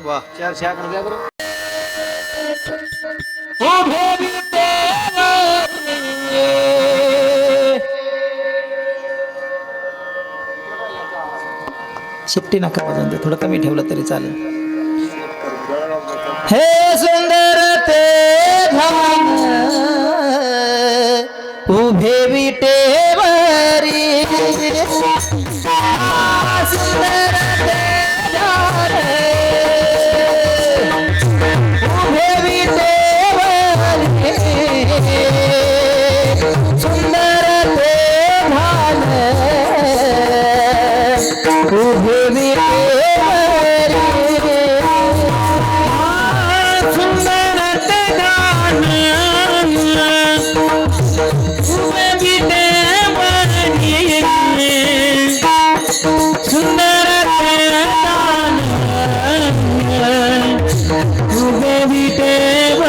वाह चार छा कर दिया करो शिट्टी नका वाजवून दे, थोडं कमी ठेवलं तरी चालेल. हे सुंदर ते धान उभे विटेवरी, सुंदर ते धान उभे विटेवरी, सुंदर ते धान उभे विटेवरी, सुंदर ते धान उभे विटेवरी, सुंदर ते धान उभे विटेवरी.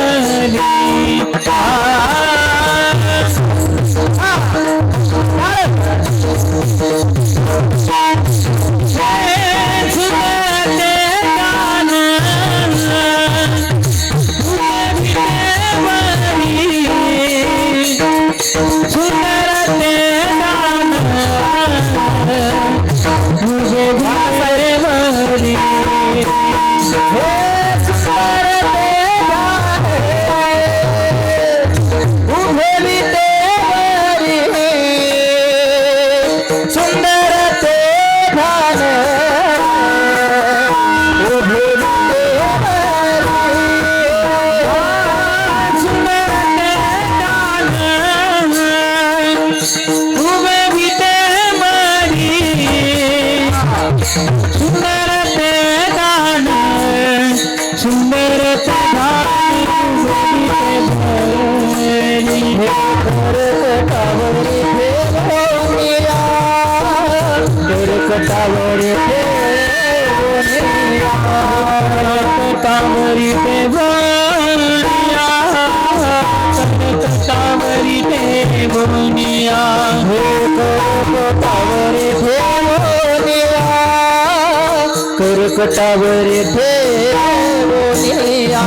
करकटावरी ठेवोनिया,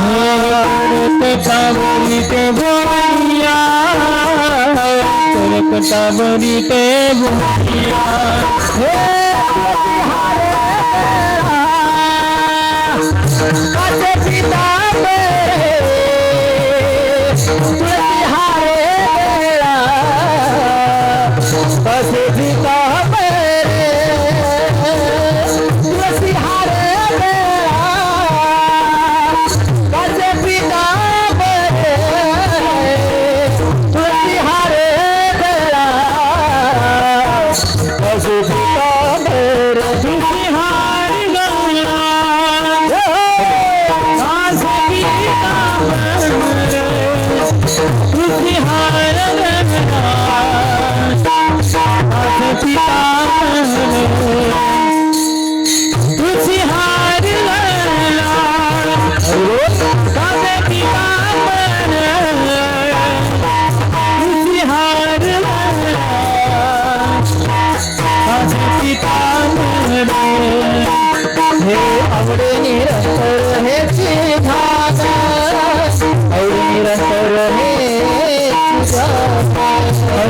करकटावरी ठेवोनिया, करकटावरी ठेवोनिया. हे काचे पिता मेरे तुलसिहारे मेरा, काचे पिता मेरे तुलसिहारे मेरा, काचे पिता मेरे तुलसिहारे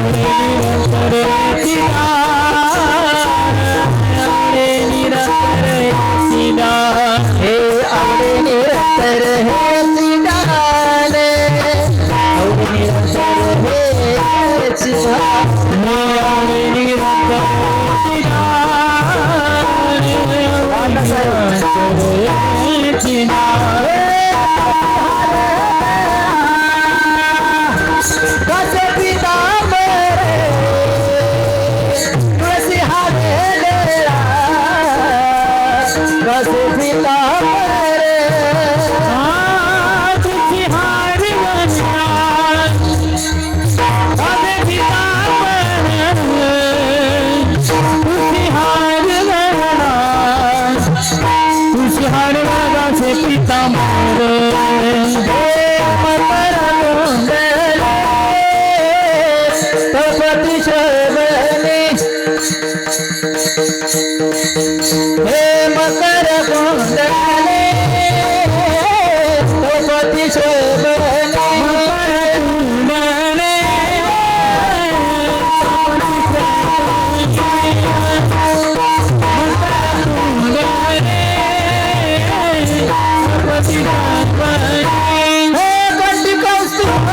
हे आवडे निरंतर हे चिदाने आवडे निरंतर हे चिदाने कसे पिता मेरे तुलसी हारे लेला कसे पिता मेरे तुलसी हारे लेला कसे पिता मेरे तुलसी हारे लेला तुलसी हारे लेला से पिता मेरे तपति शबनी हे मकर कुंडले तपति शबनी मकर कुंडले तपति शबनी हे कंठी कौस्तुभ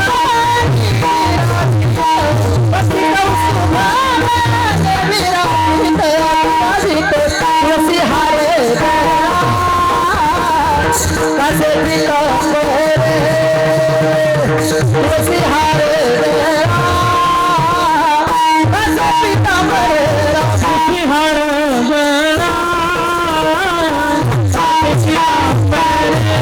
तुलसी हारे कसे पिता मेरे तुलसी हारे कसे पिता मेरे तुलसी हारे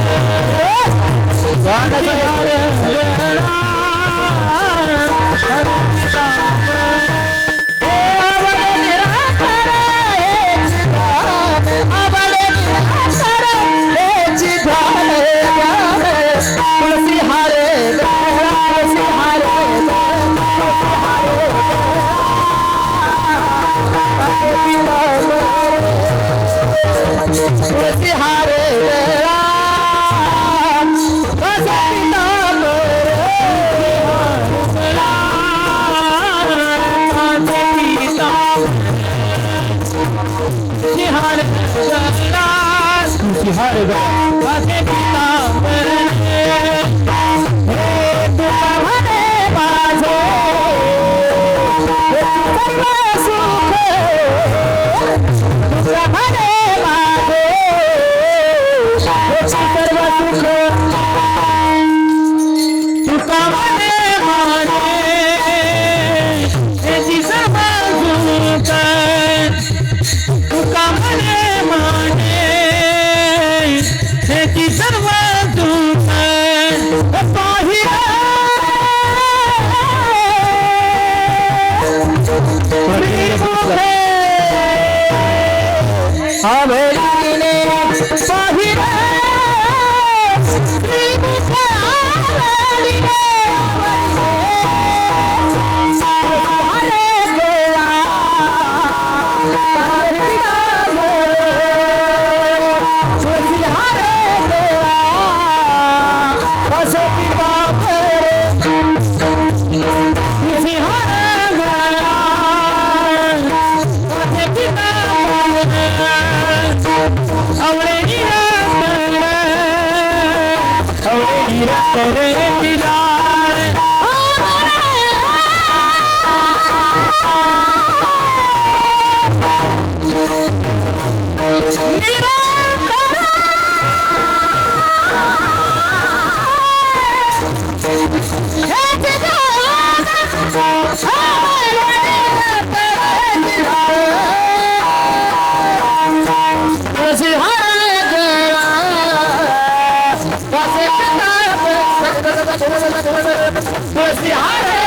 तुलसी हारे तुलसी हारे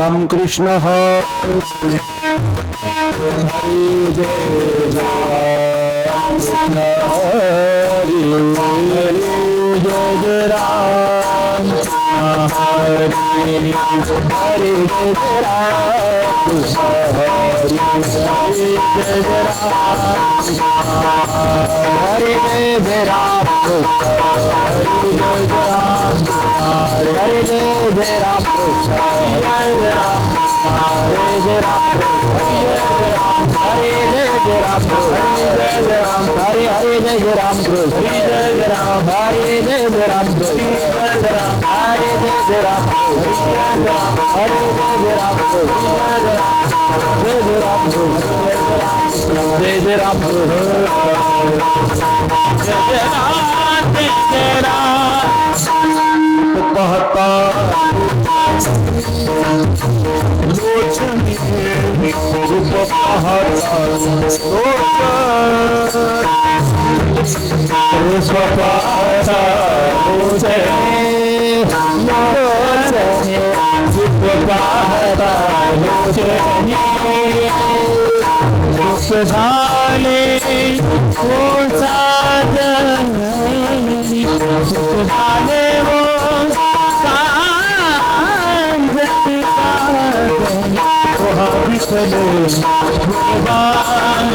राम कृष्ण हरी जय जय राम हरे हरे जय जय राम हरे जय जय राम हरे जय राम हरे जय राम हरे जय राम हरे जय राम हरे जय राम हरे जय राम हरे हरे जय जय राम हरे जय राम हरे जय जय राम हरे जय राम हरे जय राम हरे जय राम जय जय राम जय जय राम जय जय राम कहता रूप भाले हो साजनी भाले हो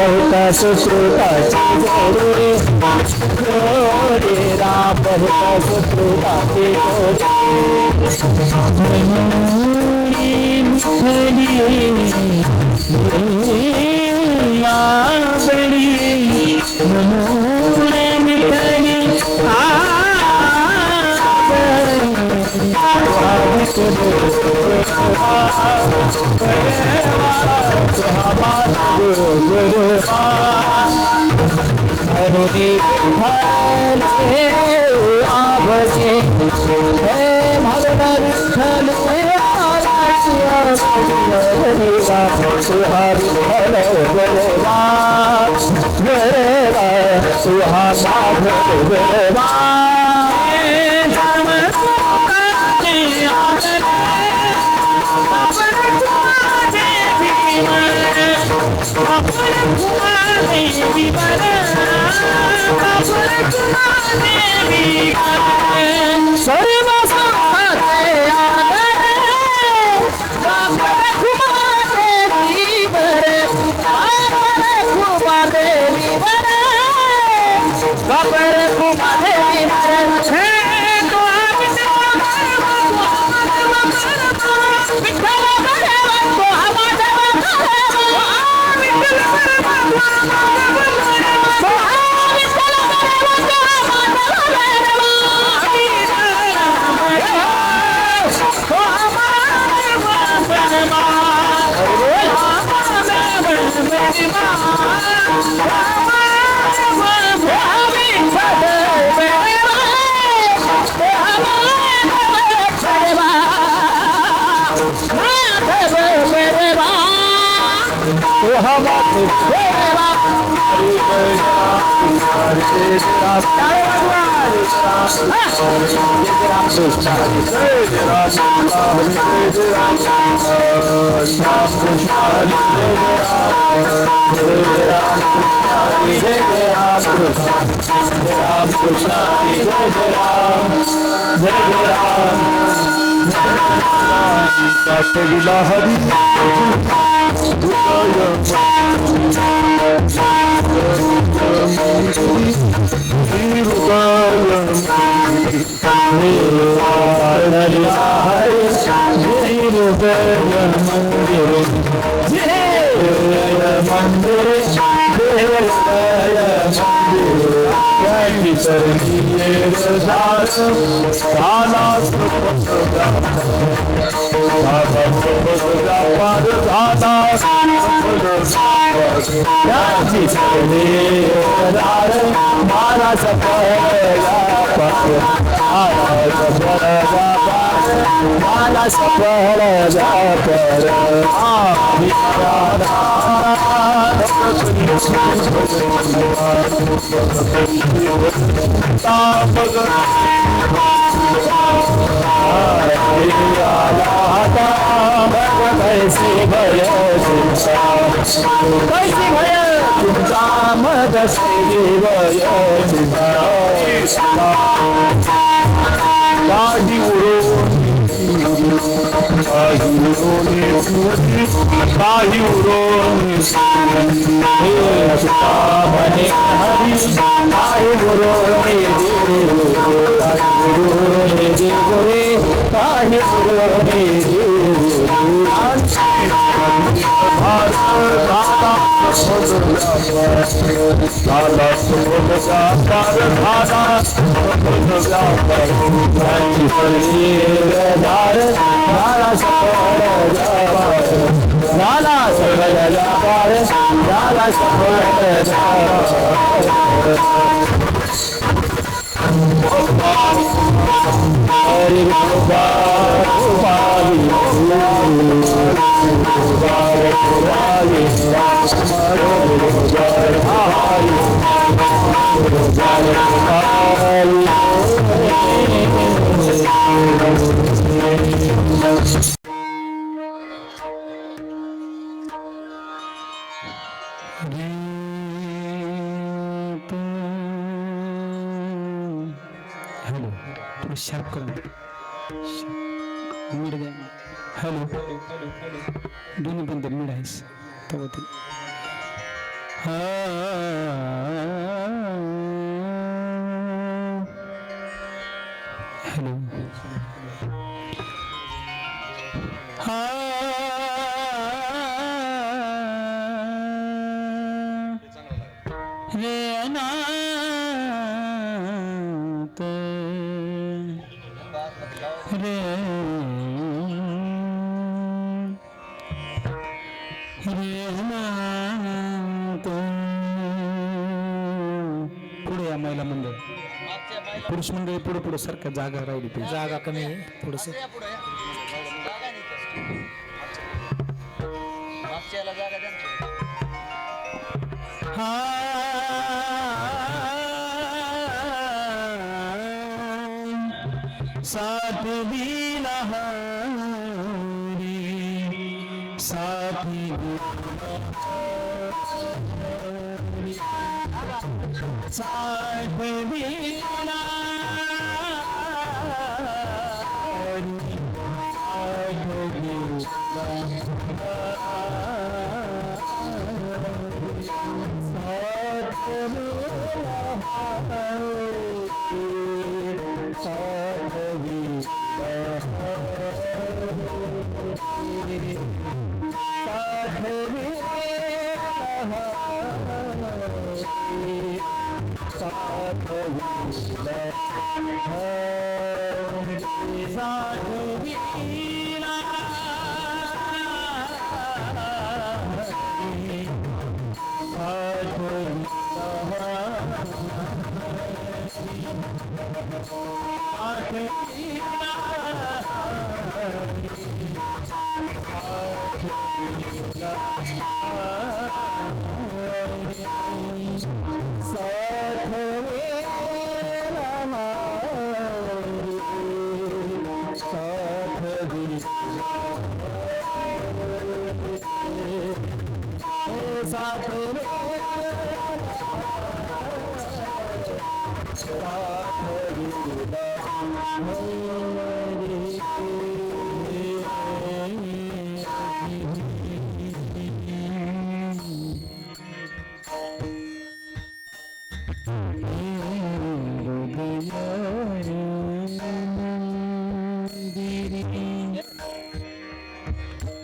बहुता सुश्रुताची गोडे राम बहुता सुश्रुताची मंदिर तरलीये झार झाला सुपथ व्यापार झाला त्याची सरलीदार मला सफळ व्यापार मला सफळ व्यापार कैसे भय तुमचा मद भय काही उडून काही उडून म्हणे हरी काही उडून रे काही हॅलो थोडं शार्प कर मिड द्या हॅलो दोन्ही बंद मिड आहेस तेव्हा ते हॅलो रे अनाथ रे अनाथ पुढे या महिला मंडळ पुरुष मंडळी पुढे पुढे सारखं जागा राहिली पाहिजे जागा कमी आहे थोडस साथ दिला हरी साथ साथ दिला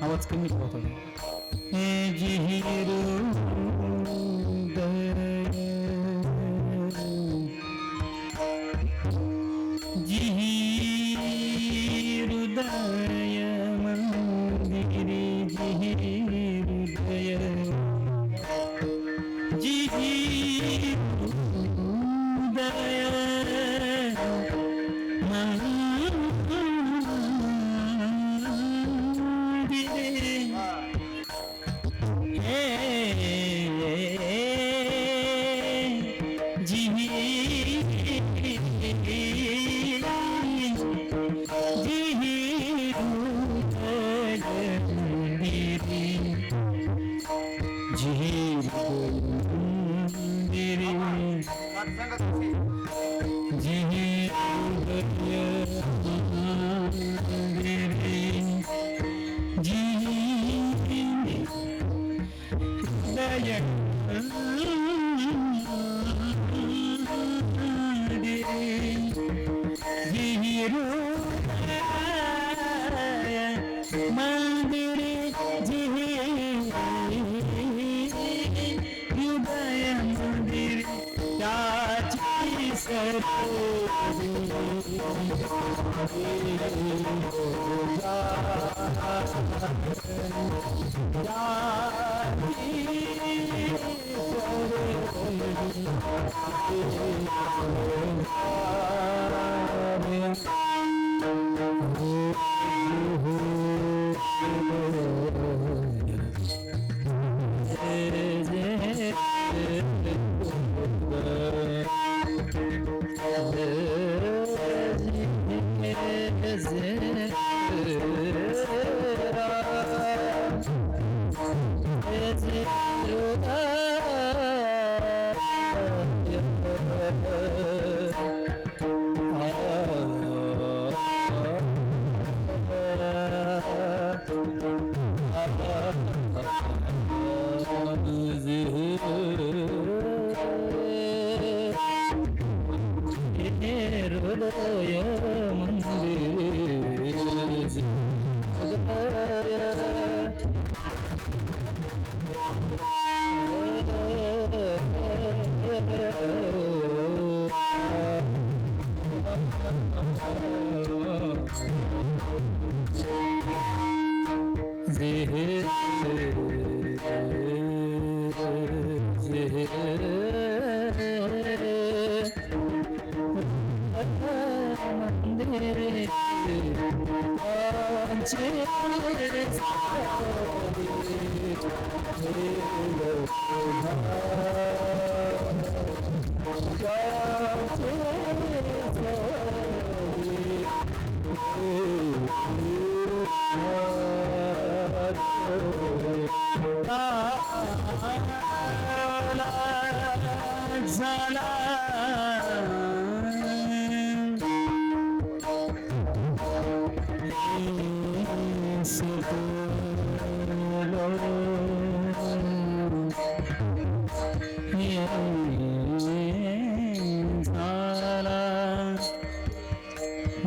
आवाज कमी होता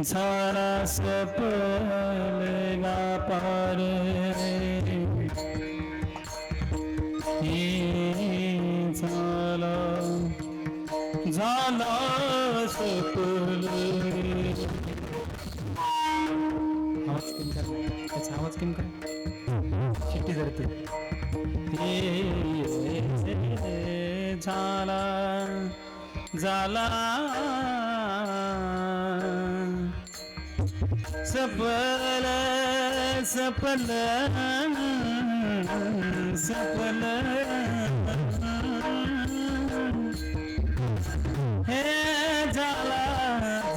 झाला सपलगा पार झाला झाला सपल आवाज कमी कर शिट्टी धरते झाला झाला सपल सपल सपल हे झाला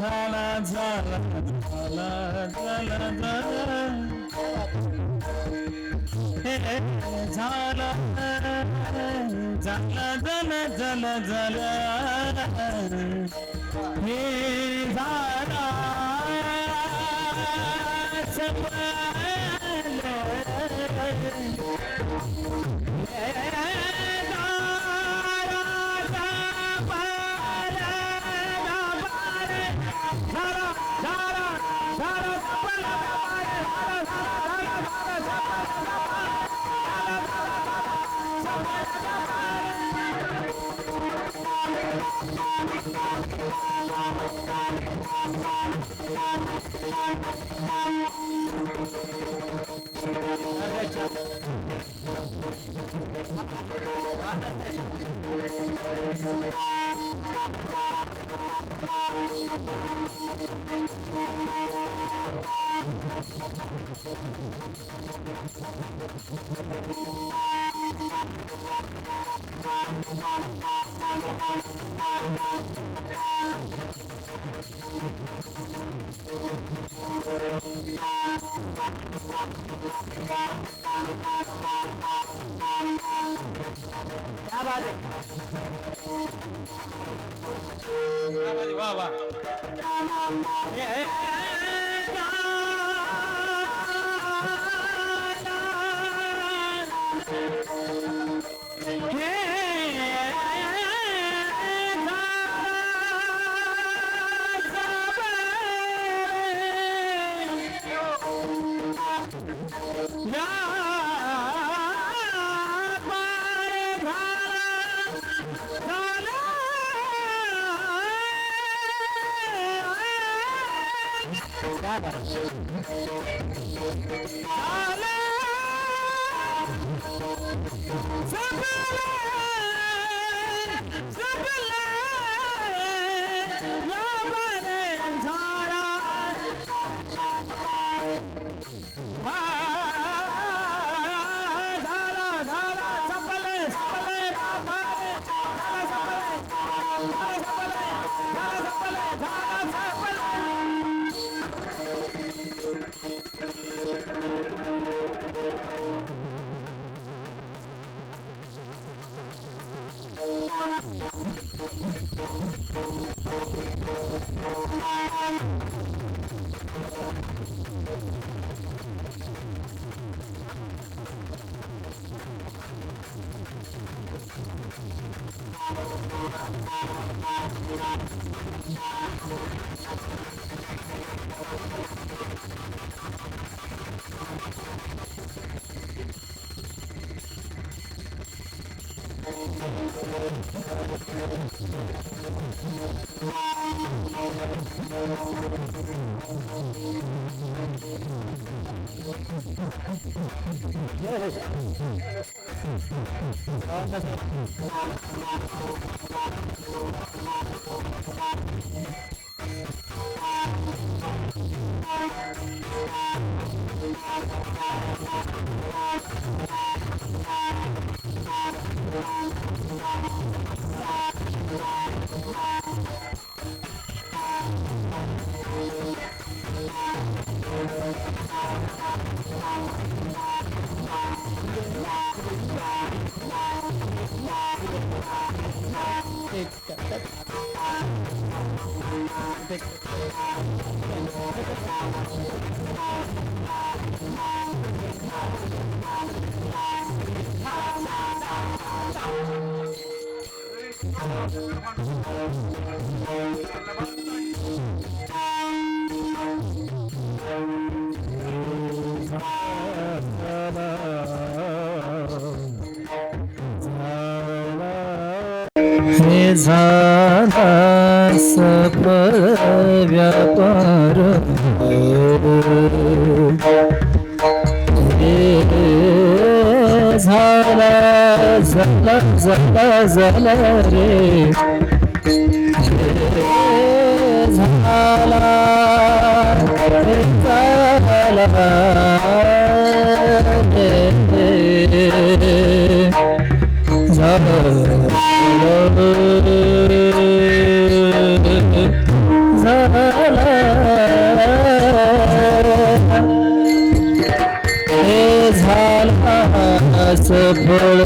झाला झाला झाला झाला झाला हे झाला झाला झाला झाला झाला हे झाला हे झाला सफळ व्यापार हे झाला झाला झाला झाला रे हे झाला रे झाला सफळ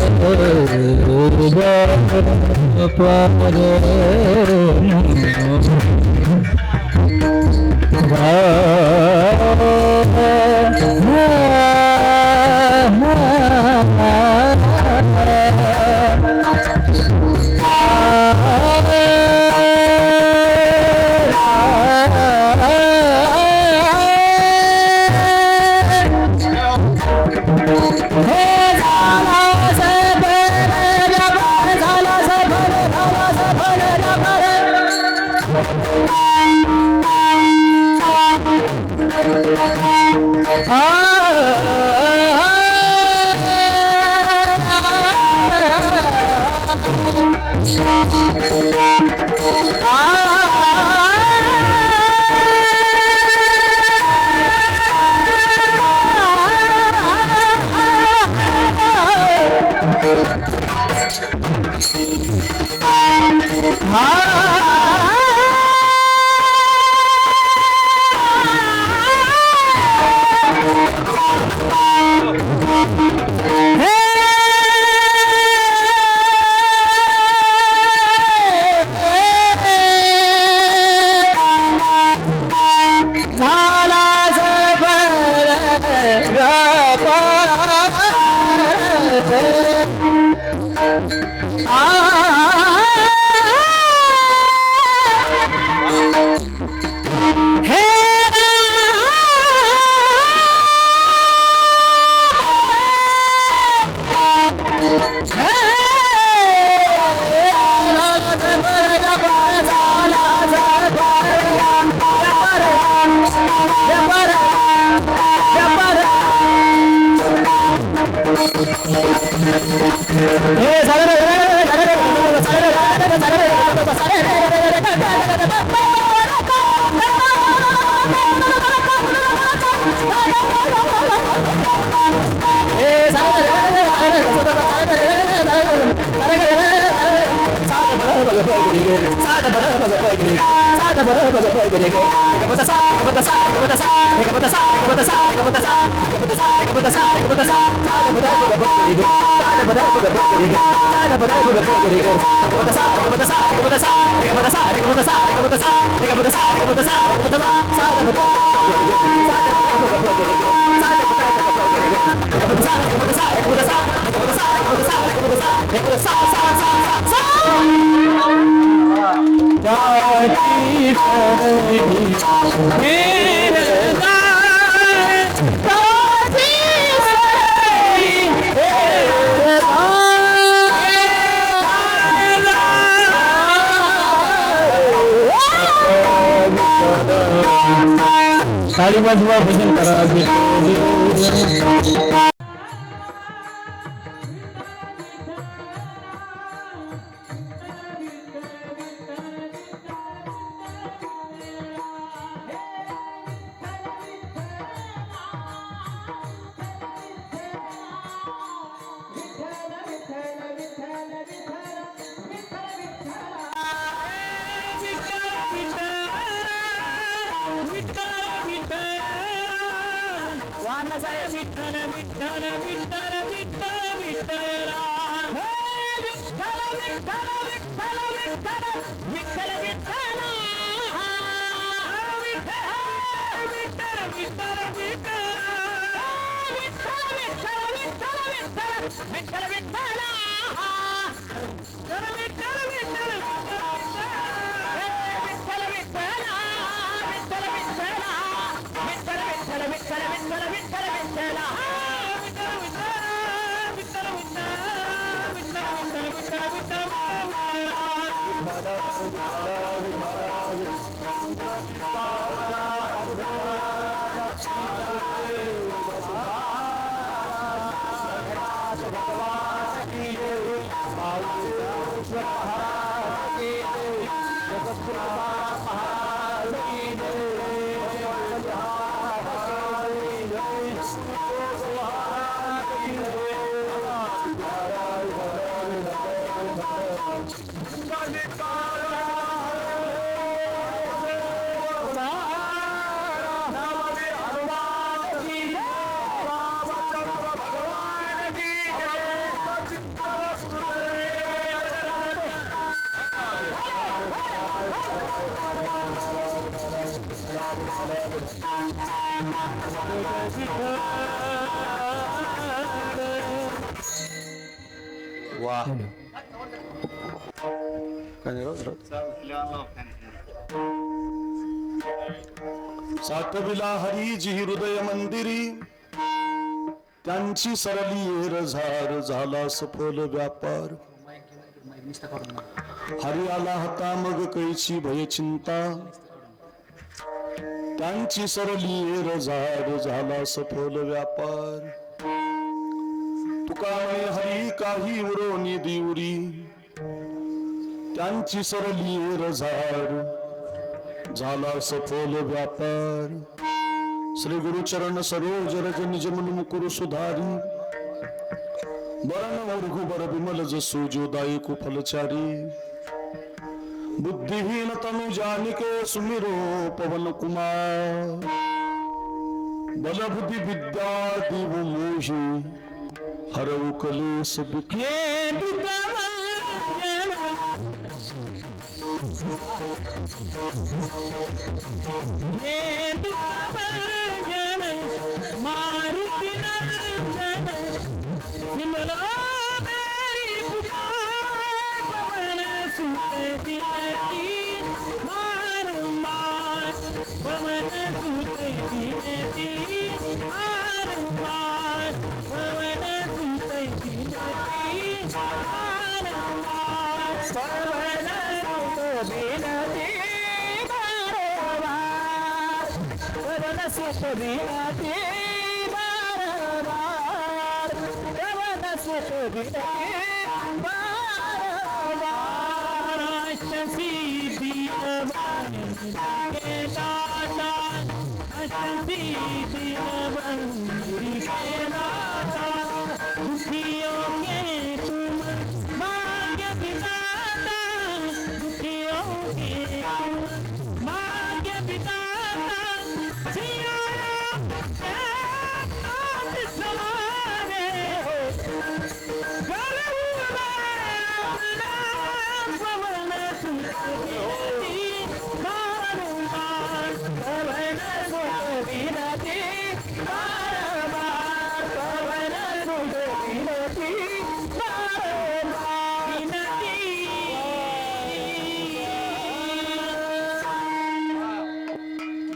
साडी वाजवा भजन करा साठविला हरीजी हृदय मंदिरी त्यांची सरली रझार झाला सफल व्यापार हरी आला हता मग कैची भय चिंता त्यांची सरली रझार झाला सफल व्यापार तुकाने हरी काही उरोनी दिवरी त्यांची सरली रझार झाला सफल व्यापार श्री गुरुचरण सरोज रज निज मन मुकुर सुधारी बरण रघुबर विमल जसु जोदाई कुफलचारी बुद्धिहीन तनु जानिके सुमिरो पवन कुमार बल बुद्धि विद्या दिव मोहि हरऊ कलेश दुखे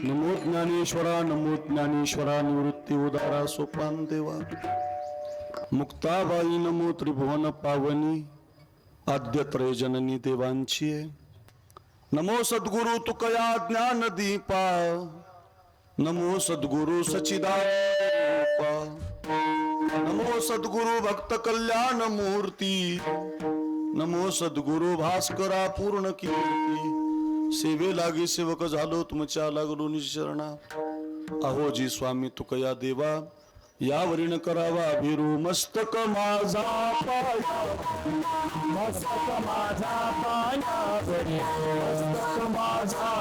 नमो ज्ञानेश्वरा नमो ज्ञानेश्वरा निवृत्ती उदारा सोपान देवा मुक्ताबाई नमो त्रिभुवन पावनी आद्यत्रय जननी देवांची नमो सद्गुरु तुकया ज्ञान दीपा नमो सद्गुरु सचिदानंद नमो सद्गुरु भक्त कल्याण मूर्ती नमो सद्गुरु भास्करा पूर्ण कीर्ती सेवे लागे सेवक झालो तुमच्या लागलो निशरणा अहो जी स्वामी तुकया देवा यावरीन करावा अभिरू मस्तक माझा पाया मस्तक माझा पायावरी मस्तक माझा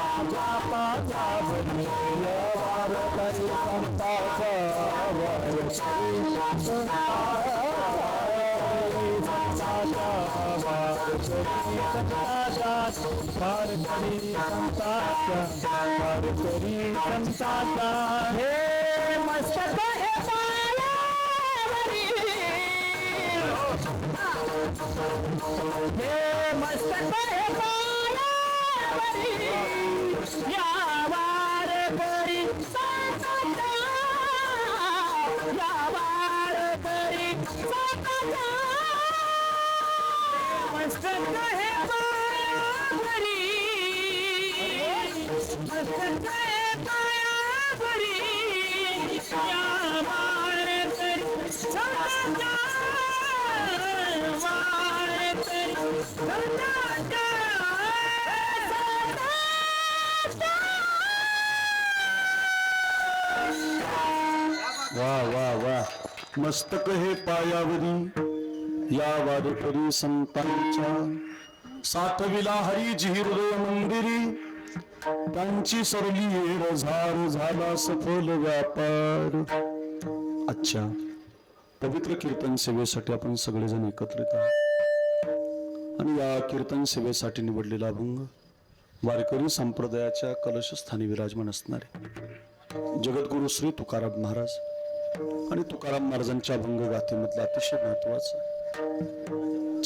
माझा पायावरी वार करी संताचा वार करी संताचा हे मस्तक हे पायावरी हे मस्तक हे पायावरी या वार करी संताचा या वार करी संताचा मस्तक हे पायावरी मस्तक हे पायावरी या वार करी संताचा वार करी संताचा वा वा वा मस्तक हे पायावरी या वारकरी संतांच्या सातविला हरीजी हृदय मंदिरी त्यांची सरली येर झार झाला सफल व्यापार. अच्छा, पवित्र कीर्तन सेवेसाठी आपण सगळेजण एकत्रित आहोत आणि या कीर्तन सेवेसाठी निवडलेला अभंग वारकरी संप्रदायाच्या कलशस्थानी विराजमान असणारे जगद्गुरु श्री तुकाराम महाराज आणि तुकाराम महाराजांच्या अभंग गाथेमधला अतिशय महत्वाचा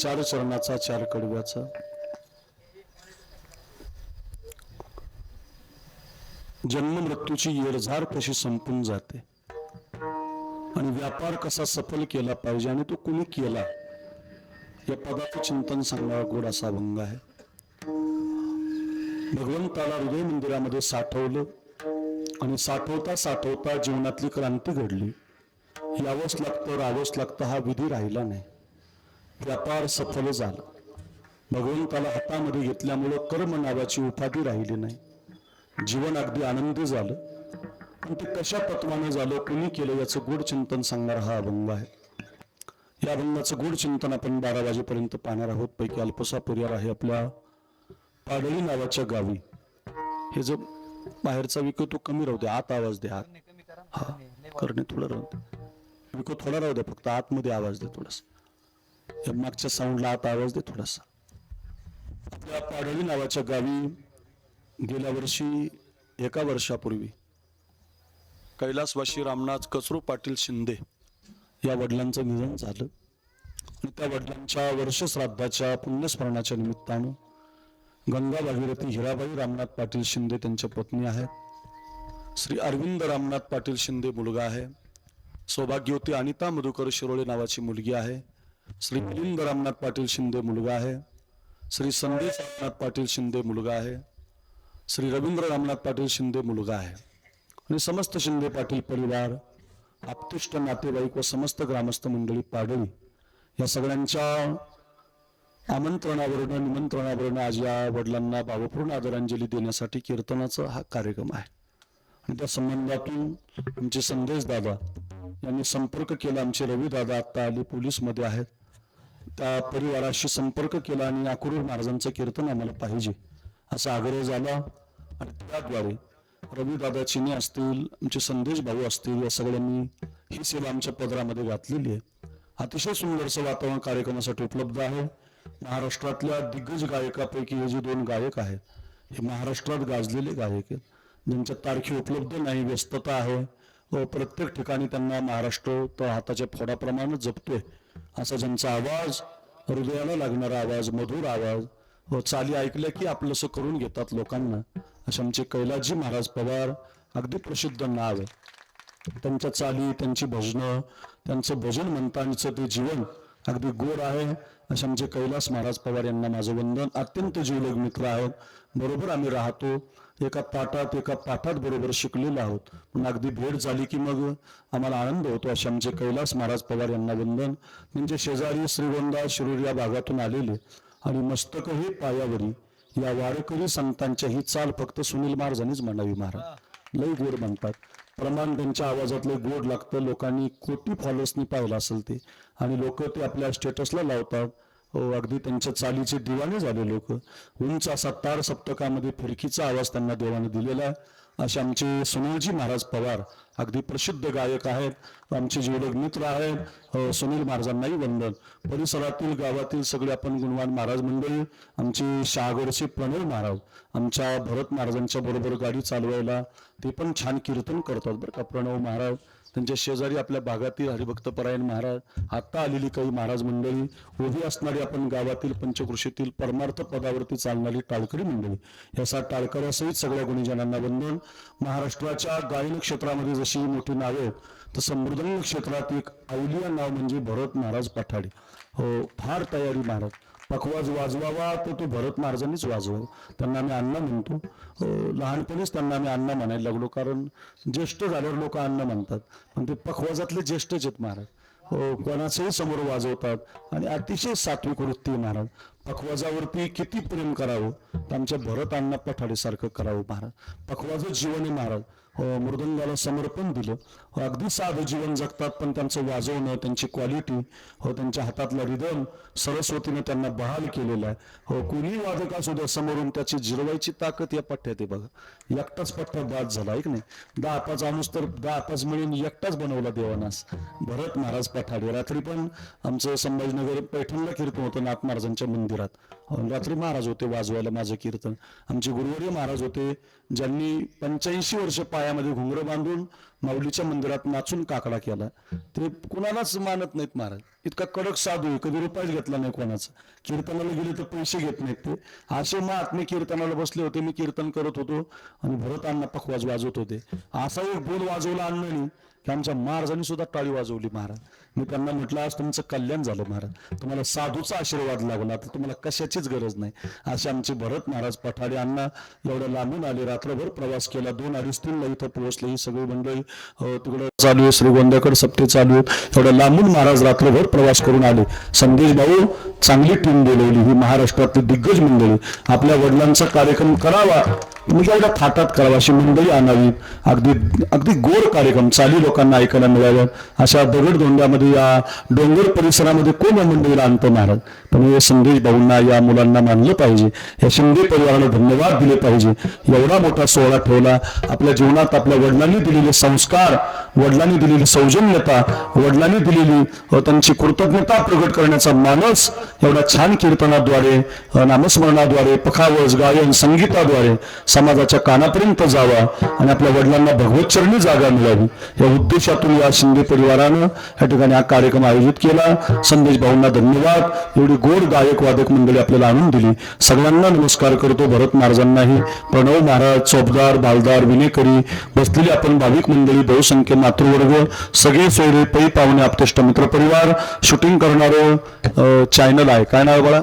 4 चरणाचा 4 कडव्याचा जन्म मृत्यूची येडझार कशी संपून जाते आणि व्यापार कसा सफल केला पाहिजे आणि तो कुणी केला या पदाचं चिंतन सांगणारा गोड असा अभंग आहे. भगवंताला हृदय मंदिरामध्ये साठवलं आणि साठवता साठवता जीवनातली क्रांती घडली. यावंच लागतं राहावंच लागतं हा विधी राहिला नाही. व्यापार सफल झाला. भगवंताला हातामध्ये घेतल्यामुळं कर्म नावाची उपाधी राहिली नाही. जीवन अगदी आनंदी झालं. पण ते कशा तत्वानं झालं कुणी केलं याचं गोड चिंतन सांगणारा हा अभंग आहे. या अभंगाचं गोड चिंतन आपण 12 वाजेपर्यंत पाहणार आहोत. पैकी अल्पसा परिवार आहे आपल्या पाडळी नावाच्या गावी. हे जो बाहेरचा विको तो कमी राहू द्या, आत आवाज द्या. हा करणे थोडं राहू द्या, विको थोडा राहू द्या, फक्त आतमध्ये आवाज द्या थोडासा. मागच्या साऊंडला आत आवाज दे थोडासा. आपल्या पाडळी नावाच्या गावी गेल्या वर्षी 1 वर्षापूर्वी कैलासवासी रामनाथ कचरू पाटील शिंदे या वडिलांचं निधन झालं आणि त्या वडिलांच्या वर्षश्राद्धाच्या पुण्यस्मरणाच्या निमित्तानं गंगा भागीरथी हिराबाई रामनाथ पाटील शिंदे त्यांच्या पत्नी आहेत. श्री अरविंद रामनाथ पाटील शिंदे मुलगा आहे. सौभाग्यवती अनिता मधुकर शिरोळे नावाची मुलगी आहे. श्री मिलिंद रामनाथ पाटील शिंदे मुलगा आहे. श्री संदेश रामनाथ पाटील शिंदे मुलगा आहे. श्री रवींद्र रामनाथ पाटील शिंदे मुलगा आहे आणि समस्त शिंदे पाटील परिवार आप्तेष्ट नातेवाईक व समस्त ग्रामस्थ मंडळी पाडळी या सगळ्यांच्या आमंत्रणावरून निमंत्रणावरून आज या वडिलांना भावपूर्ण आदरांजली देण्यासाठी कीर्तनाचा हा कार्यक्रम आहे. आणि त्या संबंधातून आमचे संदेश दादा यांनी संपर्क केला. आमचे रवी दादा आता आले, पोलीसमध्ये आहेत. त्या परिवाराशी संपर्क केला आणि अक्रूर महाराजांचं कीर्तन आम्हाला पाहिजे असा आग्रह झाला. आणि त्याद्वारे रवी दादा चिने असतील, आमचे संदेश भाऊ असतील, या सगळ्यांनी ही सेवा आमच्या पदरामध्ये घातलेली आहे. अतिशय सुंदरसं वातावरण कार्यक्रमासाठी उपलब्ध आहे. महाराष्ट्रातल्या दिग्गज गायकापैकी हे जे 2 गायक आहेत हे महाराष्ट्रात गाजलेले गायक आहेत, ज्यांच्या तारखी उपलब्ध नाही, व्यस्तता आहे व प्रत्येक ठिकाणी त्यांना महाराष्ट्र तर हाताच्या फोडाप्रमाणे जपतोय असा ज्यांचा आवाज, हृदयाला लागणारा आवाज, मधुर आवाज व चाली ऐकल्या की आपलंसं करून घेतात लोकांना, असे आमचे कैलासजी महाराज पवार अगदी प्रसिद्ध नाव आहे. त्यांच्या चाली, त्यांची भजनं, त्यांचं भजन म्हणतानाचं ते जीवन अगदी गोड आहे. असे आमचे कैलास महाराज पवार यांना माझं वंदन. अत्यंत जीवलग मित्र आहेत, बरोबर आम्ही राहतो, एका ताटात एका पाठात बरोबर शिकलेलो आहोत. पण अगदी भेट झाली की मग आम्हाला आनंद होतो. असे आमचे कैलास महाराज पवार यांना वंदन. त्यांचे शेजारी श्रीगोंदा शिरूर या भागातून आलेले आणि मस्तकही पायावरी या वारकरी संतांच्या ही चाल फक्त सुनील महाराजांनीच म्हणावी. महाराज लई गोड म्हणतात, प्रमाण त्यांच्या आवाजातलं गोड लागतं. लोकांनी कोटी फॉलोअर्सनी पाहिलं असेल ते, आणि लोक ते आपल्या स्टेटसला लावतात. अगदी त्यांच्या चालीचे दिवाने झाले लोक. उंच असा तार सप्तकामध्ये फिरकीचा आवाज त्यांना देवाने दिलेला आहे. असे आमचे सुनीलजी महाराज पवार अगदी प्रसिद्ध गायक आहेत, आमचे जीवलग मित्र आहेत. सुनील महाराजांनाही वंदन. परिसरातील गावातील सगळे आपण गुणवान महाराज मंडळी, आमचे शहागडचे प्रणव महाराज आमच्या भरत महाराजांच्या बरोबर गाडी चालवायला ते पण छान कीर्तन करतात बरं का प्रणव महाराज. त्यांच्या शेजारी आपल्या भागातील हरिभक्तपरायण महाराज, आता आलेली काही महाराज मंडळी, उभी असणारी आपण गावातील पंचकृषीतील परमार्थ पदावरती चालणारी टाळकरी मंडळी, याचा टाळकऱ्यासहित सगळ्या गुणीजनांना वंदन. महाराष्ट्राच्या गायन क्षेत्रामध्ये जशी मोठी नावे आहेत तसं मृदंग क्षेत्रात एक अवलिया नाव म्हणजे भरत महाराज पठाडे. फार तयारी महाराज. पखवाज वाजवावा तर तो भरत महाराजांनीच वाजवावा. त्यांना आम्ही अण्णा म्हणतो. लहानपणीच त्यांना आम्ही अण्णा म्हणायला लागलो, कारण ज्येष्ठ झाल्यावर लोक अण्णा म्हणतात, पण ते पखवाजातले ज्येष्ठच आहेत महाराज. कोणाचंही समोर वाजवतात आणि अतिशय सात्विक वृत्ती महाराज. पखवाजावरती किती प्रेम करावं तर आमच्या भरत अण्णा पठाडे सारखं करावं महाराज. पखवाजच जीवन आहे महाराज. मृदंगाला समर्पण दिलं. अगदी साधं जीवन जगतात, पण त्यांचं वाजवणं, त्यांची क्वालिटी, त्यांच्या हातातला रिदम सरस्वतीनं त्यांना बहाल केलेला आहे. कोणी वादक असू द्या समोरून त्याची जिरवायची ताकद या पठ्ठ्यात आहे बघा. एकटाच पठ्ठा बाद झाला आहे की नाही. 10-5 आणूस तर 10-5 मिळून एकटाच बनवला देवानास भरत महाराज पठाडे. रात्री पण आमचं संभाजीनगर पैठणला कीर्तन होतं नाथ महाराजांच्या मंदिरात. रात्री महाराज होते वाजवायला माझं कीर्तन. आमचे गुरुवर्य महाराज होते, ज्यांनी 85 वर्ष पायामध्ये घुंगरं बांधून माऊलीच्या मंदिरात नाचून काकडा केला. ते कुणालाच मानत नाहीत महाराज. इतका कडक साधू, कधी रुपयाच घेतला नाही कोणाचा. कीर्तनाला गेले तर पैसे घेत नाहीत ते. असे महात्मे कीर्तनाला बसले होते. मी कीर्तन करत होतो आणि भरत अण्णा पखवाज वाजवत होते. असा एक बोल वाजवला अण्णांनी की आमच्या महाराजांनी सुद्धा टाळी वाजवली महाराज. मी त्यांना म्हटलं आज तुमचं कल्याण झालं महाराज, तुम्हाला साधूचा आशीर्वाद लागला, तर तुम्हाला कशाचीच गरज नाही. असे आमचे भरत महाराज पठाडे अण्णा एवढं लांबून आले, रात्रभर प्रवास केला, 2-2:30-3 इथं पोहोचले. ही सगळी मंडळी तिकडं चालू आहे, श्रीगोंद्याकडे सप्ते चालू आहेत. एवढं लांबून महाराज रात्रभर प्रवास करून आले. संदेश भाऊ चांगली टीम बोलवली. ही महाराष्ट्रातली दिग्गज मंडळी. आपल्या वडिलांचा कार्यक्रम करावा म्हणजे एवढ्या थाटात करावा, अशी मंडळी आणावी. अगदी गोड कार्यक्रम चाली लोकांना ऐकायला मिळावं. अशा दगडधोंड्यामध्ये या डोंगर परिसरामध्ये कोण या मंडळीला आणतं महाराज. पण हे संदेश भाऊंना, या मुलांना मानलं पाहिजे. या शिंदे परिवाराला धन्यवाद दिले पाहिजे. एवढा मोठा सोहळा ठेवला. आपल्या जीवनात आपल्या वडिलांनी दिलेले संस्कार, वडिलांनी दिलेली सौजन्यता, वडिलांनी दिलेली त्यांची कृतज्ञता प्रगट करण्याचा मानस एवढा छान कीर्तनाद्वारे, नामस्मरणाद्वारे, पखावज, गायन, संगीताद्वारे समाजाच्या कानापर्यंत जावा आणि आपल्या वडिलांना भगवत चरणी जागा मिळावी, या उद्देशातून या शिंदे परिवारानं या ठिकाणी हा कार्यक्रम आयोजित केला. संदेश भाऊंना धन्यवाद. एवढी गोड गायक वादक मंडळी आपल्याला आणून दिली. सगळ्यांना नमस्कार करतो. भरत महाराजांनाही, प्रणव महाराज, चोपदार, बालदार, विनेकरी, बसलेली आपण भाविक मंडळी, बहुसंख्य मातृवर्ग, सगळे सोयरे, पै पाहुणे, आप्तेष्ट मित्र परिवार, शूटिंग करणारं चॅनल आहे, काय नाव बाळा,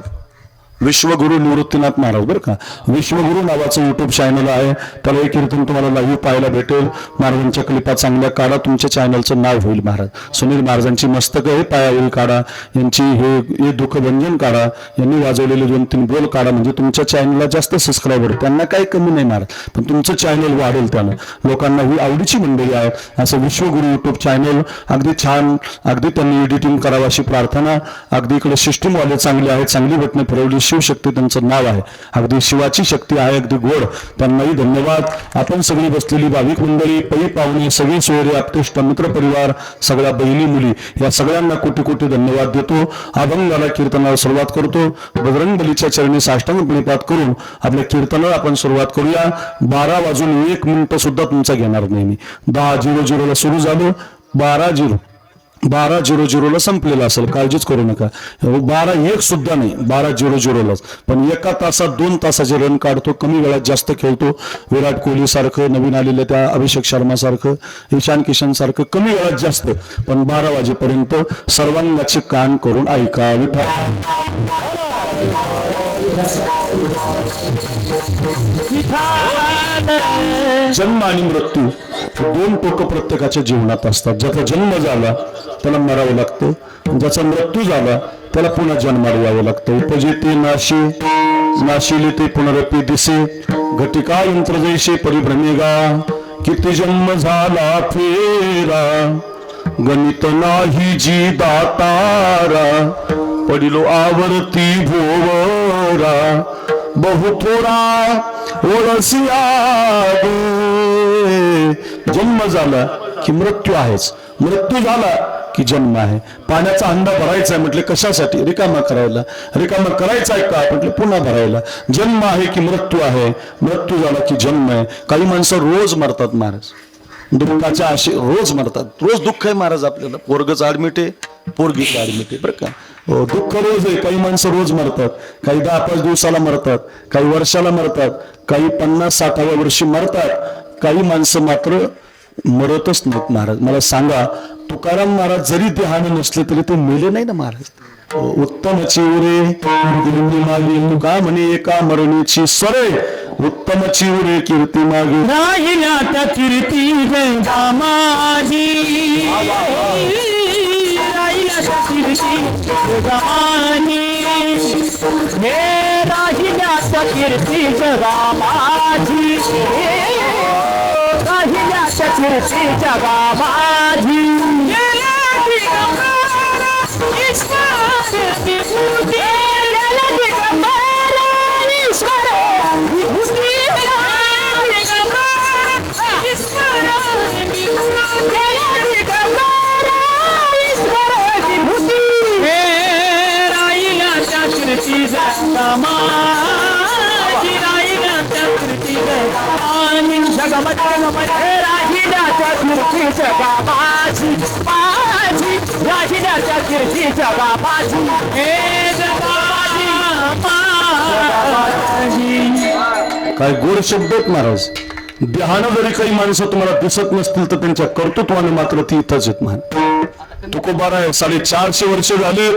विश्वगुरु निवृत्तीनाथ महाराज बरं का. विश्वगुरु नावाचं युट्यूब चॅनल आहे, त्याला हे कीर्तन तुम्हाला लाईव्ह पाहायला भेटेल. महाराजांच्या क्लिपा चांगल्या काढा, तुमच्या चॅनलचं नाव होईल. महाराज सुनील महाराजांची मस्तक आहे पायावरील काढा, यांची हे दुःखभंजन काढा, यांनी वाजवलेले 2-3 बोल काढा, म्हणजे तुमच्या चॅनलला जास्त सबस्क्रायबर. त्यांना काही कमी नाही महाराज, पण तुमचं चॅनल वाढेल. त्यानं लोकांना ही आवडीची मंडळी आहे. असं विश्वगुरु युट्यूब चॅनल अगदी छान, अगदी त्यांनी एडिटिंग करावं अशी प्रार्थना. अगदी इकडे सिस्टीमवाले चांगले आहेत, चांगली बटणे फिरवली. शिवशक्ती त्यांचं नाव आहे, अगदी शिवाची शक्ती आहे, अगदी गोड. त्यांनाही धन्यवाद. आपण सगळी बसलेली भाविक मंडळी, पै पाहुणे, सगळे सोयरे, आपतेष्ट, मित्र परिवार, सगळ्या बहिणी मुली, या सगळ्यांना कोटी कोटी धन्यवाद देतो. अभंगाला कीर्तनाला सुरुवात करतो. बजरंग बलीच्या चरणी साष्टांग प्रणिपात करून आपल्या कीर्तनाला आपण सुरुवात करूया. 12 वाजून 1 मिनिट सुद्धा तुमचा घेणार नाही मी. 10:00 सुरू झालो, 12:00 संपलेलं असेल, काळजीच करू नका. 12:01 सुद्धा नाही, 12:00 पण 1 तासात 2 तासाचे रन काढतो. कमी वेळात जास्त खेळतो. विराट कोहली सारखं, नवीन आलेल्या त्या अभिषेक शर्मा सारखं, ईशान किशन सारखं कमी वेळात जास्त, पण 12 वाजेपर्यंत सर्वांगाचे कान करून ऐका. जन्म आणि मृत्यू 2 टोकं प्रत्येकाच्या जीवनात असतात. ज्याचा जन्म झाला त्याला मरावं लागतं, ज्याचा मृत्यू झाला त्याला पुन्हा जन्माला यावं लागतं. उपजेते नाशी, नाशिले ते पुनरपी दिसे, घटिका यंत्र जैसे परिभ्रमेगा, किती जन्म झाला फेरा, गणित नाही जी दातारा, पडिलो आवर्ती भोवरा, बहु थोडा ओळसिया गे. जन्म झाला की मृत्यू आहेच, मृत्यू झाला की जन्म आहे. पाण्याचा हंडा भरायचा आहे म्हटले कशासाठी? रिकामा करायला. रिकामा करायचा आहे का? म्हटले पुन्हा भरायला. जन्म आहे की मृत्यू आहे, मृत्यू झाला की जन्म आहे. काही माणसं रोज मरतात महाराज, दुःखाच्या आशे रोज मरतात. रोज दुःख आहे महाराज आपल्याला. पोरगच ऍडमिट आहे, पोरगीच ऍडमिट आहे बरं का. दुःख रोज आहे. काही माणसं रोज मरतात, काही 10-5 दिवसाला मरतात, काही वर्षाला मरतात, काही 50-60व्या वर्षी मरतात. काही माणसं मात्र मरतच नाहीत महाराज. मला सांगा, तुकाराम महाराज जरी देहाने नसले तरी ते मेले नाही ना महाराज. उत्तम चिवरे तुका म्हणे एका मरणीची सरे, उत्तम चिवरे कीर्ती मागे राहिल्या त्या कीर्ती गंगा माझी, राहिल्या त्या कीर्ती गंगा माझी, हे राहिल्या त्या कीर्ती जगा माझी, राहिल्या त्या कीर्ती जगा माझी. काय गोड शब्द आहेत महाराज. देहानं जरी काही माणसं तुम्हाला दिसत नसतील तर त्यांच्या कर्तृत्वाने मात्र ती इथंच आहेत महाराज. तुकोबारा आहे, 450 वर्ष झाले.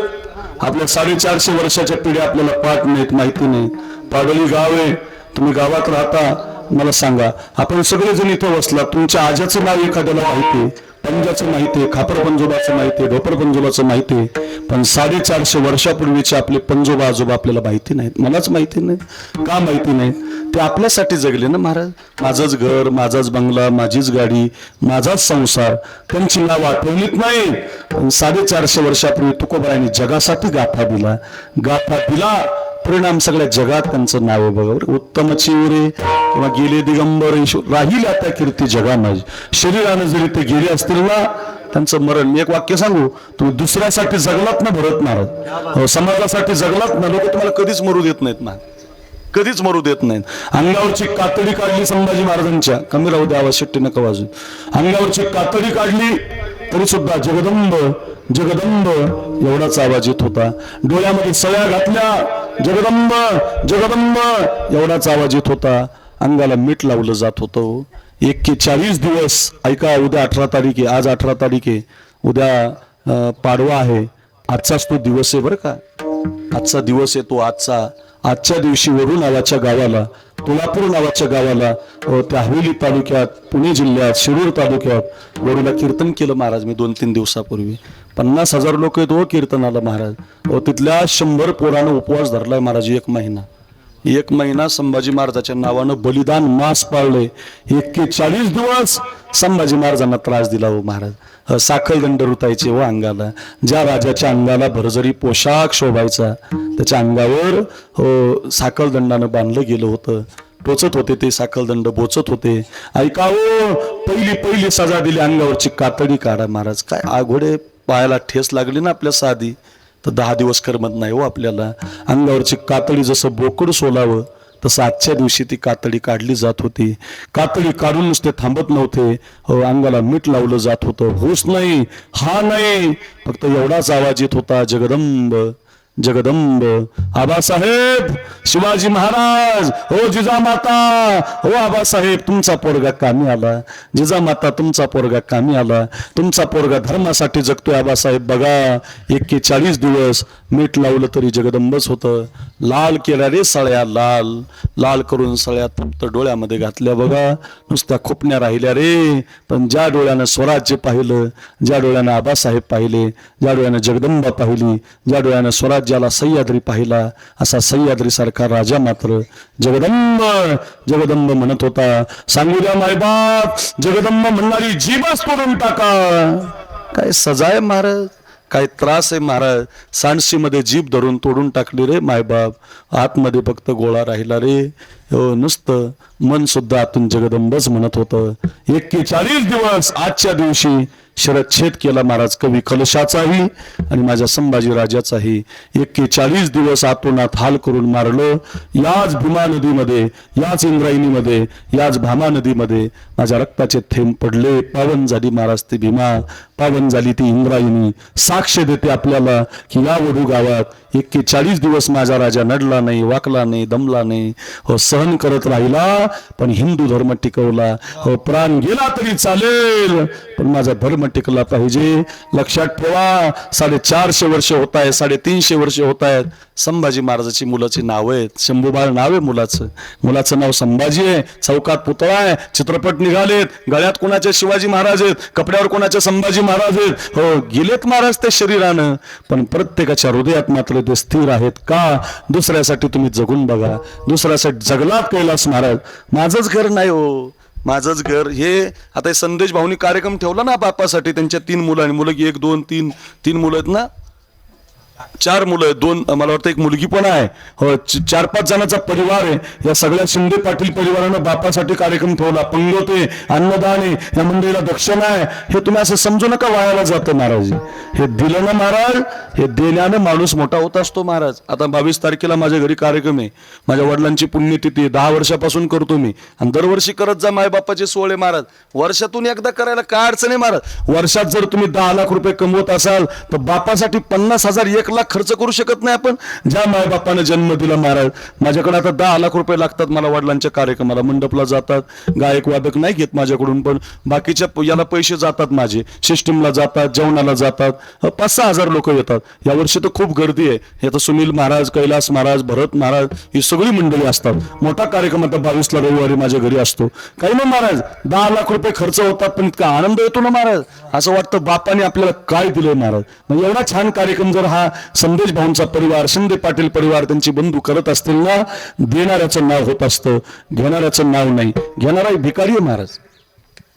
आपल्या 450 वर्षाच्या पिढ्या आपल्याला पाठ नाहीत, माहिती नाही. पाडोली गाव आहे, तुम्ही गावात राहता. मला सांगा, आपण सगळेजण इथं बसला, तुमच्या आजाचं नाव एखाद्याला माहिती आहे, पंजाचं माहिती आहे, खापर पंजोबाचं माहिती आहे, ढोपर पंजोबाचं माहिती आहे, पण 450 वर्षापूर्वीचे आपले पंजोबा आजोबा आपल्याला माहिती नाहीत. मलाच माहिती नाही. का माहिती नाही? ते आपल्यासाठी जगले ना महाराज. माझंच घर, माझाच बंगला, माझीच गाडी, माझाच संसार, त्यांची नाव आठवणीत नाही. पण 450 वर्षापूर्वी तुकोबारायांनी जगासाठी गाथा दिला. गाथा दिला, परिणाम सगळ्या जगात त्यांचं नाव आहे बघा. उत्तम चिवरे किंवा गेले दिगंबर राहील आता कीर्ती जगा माझी. शरीरानं जरी ते गेले असतील ना, त्यांचं मरण. मी एक वाक्य सांगू, तुम्ही दुसऱ्यासाठी जगलात ना भरत महाराज, समाजासाठी जगलात ना, लोक तुम्हाला कधीच मरू देत नाहीत ना, कधीच मरू देत नाहीत. अंगावरची कातडी काढली संभाजी महाराजांच्या, कमी राहू द्या आवाज, शिट्टी नका वाजू. अंगावरची कातडी काढली तरी सुद्धा जगदंब जगदंब एवढाच आवाज येत होता. डोळ्यामध्ये सळ्या घातल्या, जगदंब जगदंब एवढाच आवाज येत होता. अंगाला मीठ लावलं जात होतं. 41 दिवस ऐका. उद्या 18 तारीख आहे, आज 18 तारीख आहे, उद्या पाडवा आहे. आजचाच तो दिवस आहे बरं का. आजचा दिवस आहे तो. आजचा आजच्या दिवशी वरु नावाच्या गावाला, तुळापूर नावाच्या गावाला, त्या हवेली तालुक्यात, पुणे जिल्ह्यात, शिरूर तालुक्यात वरूला कीर्तन केलं महाराज मी 2-3 दिवसापूर्वी. 50,000 लोक येतो कीर्तनाला महाराज. तिथल्या 100 पोरानं उपवास धरलाय महाराज. 1 महिना संभाजी महाराजाच्या नावानं बलिदान मास पाळले. 41 दिवस संभाजी महाराजांना त्रास दिला हो महाराज. साखळदंड रुतायचे व अंगाला. ज्या राजाच्या अंगाला भरजरी पोशाख शोभायचा त्याच्या अंगावर साखळदंडानं बांधलं गेलं होतं. टोचत होते ते साखळदंड, बोचत होते. ऐकावं, पहिली सजा दिली, अंगावरची कातडी काढा महाराज. काय आघोडे, पायाला ठेस लागली ना आपल्या साधी तर 10 दिवस करमत नाही हो आपल्याला. अंगावरची कातडी जसं बोकड सोलावं तसं आजच्या दिवशी ती कातडी काढली जात होती. कातडी काढून नुसते थांबत नव्हते. अंगाला मीठ लावलं जात होतं. होस नाही, हा नाही, फक्त एवढाच आवाज येत होता, जगदंब जगदंब. आबासाहेब, शिवाजी महाराज, हो जिजामाता, हो आबासाहेब, तुमचा पोरगा कामी आला. जिजामाता, तुमचा पोरगा कामी आला. तुमचा पोरगा धर्मासाठी जगतोय आबासाहेब. बघा, 41 दिवस मीठ लावलं तरी जगदंबच होतं. लाल केल्या रे सळ्या, लाल लाल करून सळ्या फक्त डोळ्यामध्ये घातल्या. बघा, नुसत्या खुपण्या राहिल्या रे. पण ज्या डोळ्यानं स्वराज्य पाहिलं, ज्या डोळ्यानं आबासाहेब पाहिले, ज्या डोळ्यानं जगदंबा पाहिली, ज्या डोळ्यानं स्वराज्याला सह्याद्री पाहिला, असा सह्याद्री सारखा राजा मात्र जगदंब जगदंब म्हणत होता. सांगू द्या मायबाप, जगदंब म्हणणारी जीवच तोडून टाका. काय सजाय महाराज, काय त्रास आहे महाराज. सांडशीमध्ये जीभ धरून तोडून टाकली रे मायबाप. आतमध्ये फक्त गोळा राहिला रे. नुसतं मन सुद्धा आतून जगदंबच म्हणत होतं. 41 दिवस आजच्या दिवशी शरच्छेद केला महाराज कवी कलशाचाही आणि माझ्या संभाजी राजाचाही. 41 दिवस आतोनात हाल करून मारलं. याच भीमा नदीमध्ये, याच इंद्रायणीमध्ये, याच भामा नदीमध्ये माझ्या रक्ताचे थेंब पडले. पावन झाली महाराज ती भीमा, पावन झाली ती इंद्रायणी. साक्ष देते आपल्याला की या वडू गावात 41 दिवस माझा राजा नडला नाही, वाकला नाही, दमला नाही. हो, सहन करत राहिला, पण हिंदू धर्म टिकवला. हो, प्राण गेला तरी चालेल, पण माझा धर्म टिकला पाहिजे. लक्षात ठेवा, 450 वर्ष होत आहे, 350 वर्ष होत आहेत. संभाजी महाराजाची मुलाची नाव आहेत. शंभूबाळ नाव आहे मुलाचं नाव संभाजी आहे. चौकात पुतळा आहे, चित्रपट निघालेत. गळ्यात कोणाचे शिवाजी महाराज आहेत, कपड्यावर कोणाचे संभाजी महाराज आहेत. हो, गेलेत महाराज ते शरीरानं, पण प्रत्येकाच्या हृदयात मात्र ते स्थिर आहेत. का? दुसऱ्यासाठी तुम्ही जगून बघा. दुसऱ्यासाठी जगलात कैलास महाराज. माझंच घर नाही हो, माझंच घर. हे आता संदेश भाऊनी कार्यक्रम ठेवला ना बापासाठी. त्यांच्या 3 मुलं आणि मुलगी, 1 2 3 मुलं आहेत ना, 4 मुलं आहेत, 2 मला वाटतं 1 मुलगी पण आहे. हो, 4-5 जणांचा परिवार आहे. या सगळ्या शिंदे पाटील परिवारानं बापासाठी कार्यक्रम ठेवला. पंगोते, अन्नदान आहे, या मंडळीला दक्षिणा आहे. हे तुम्ही असं समजू नका वायाला जातं महाराज. हे दिलं ना महाराज, हे देण्यानं माणूस मोठा होत असतो महाराज. आता 22 तारखेला माझ्या घरी कार्यक्रम आहे. माझ्या वडिलांची पुण्यतिथी आहे. 10 वर्षापासून करतो मी, आणि दरवर्षी करत जा मायबापाचे सोहळे महाराज. वर्षातून एकदा करायला काय अडचण आहे महाराज. वर्षात जर तुम्ही 10 लाख रुपये कमवत असाल तर बापासाठी 50,000 1 लाख खर्च करू शकत नाही आपण. ज्या मायबापानं जन्म दिला महाराज. माझ्याकडे आता 10 लाख रुपये लागतात मला वडिलांच्या कार्यक्रमाला. मंडपला जातात, गायक वादक नाही घेत माझ्याकडून, पण बाकीच्या याला पैसे जातात माझे. सिस्टीमला जातात, जेवणाला जातात. 5-6 हजार लोक येतात. यावर्षी तर खूप गर्दी आहे. हे तर सुनील महाराज, कैलास महाराज, भरत महाराज, ही सगळी मंडळी असतात. मोठा कार्यक्रम आता 22ला रविवारी माझ्या घरी असतो. काही ना महाराज, 10 लाख रुपये खर्च होतात, पण इतका आनंद येतो ना महाराज. असं वाटतं बापाने आपल्याला काय दिलंय महाराज. मग एवढा छान कार्यक्रम जर हा संदेश भाऊंचा परिवार, शिंदे पाटील परिवार, त्यांची बंधू करत असतील ना, देणाऱ्याचं नाव होत असतं, घेणाऱ्याचं नाव नाही. घेणारा भिकारी आहे महाराज.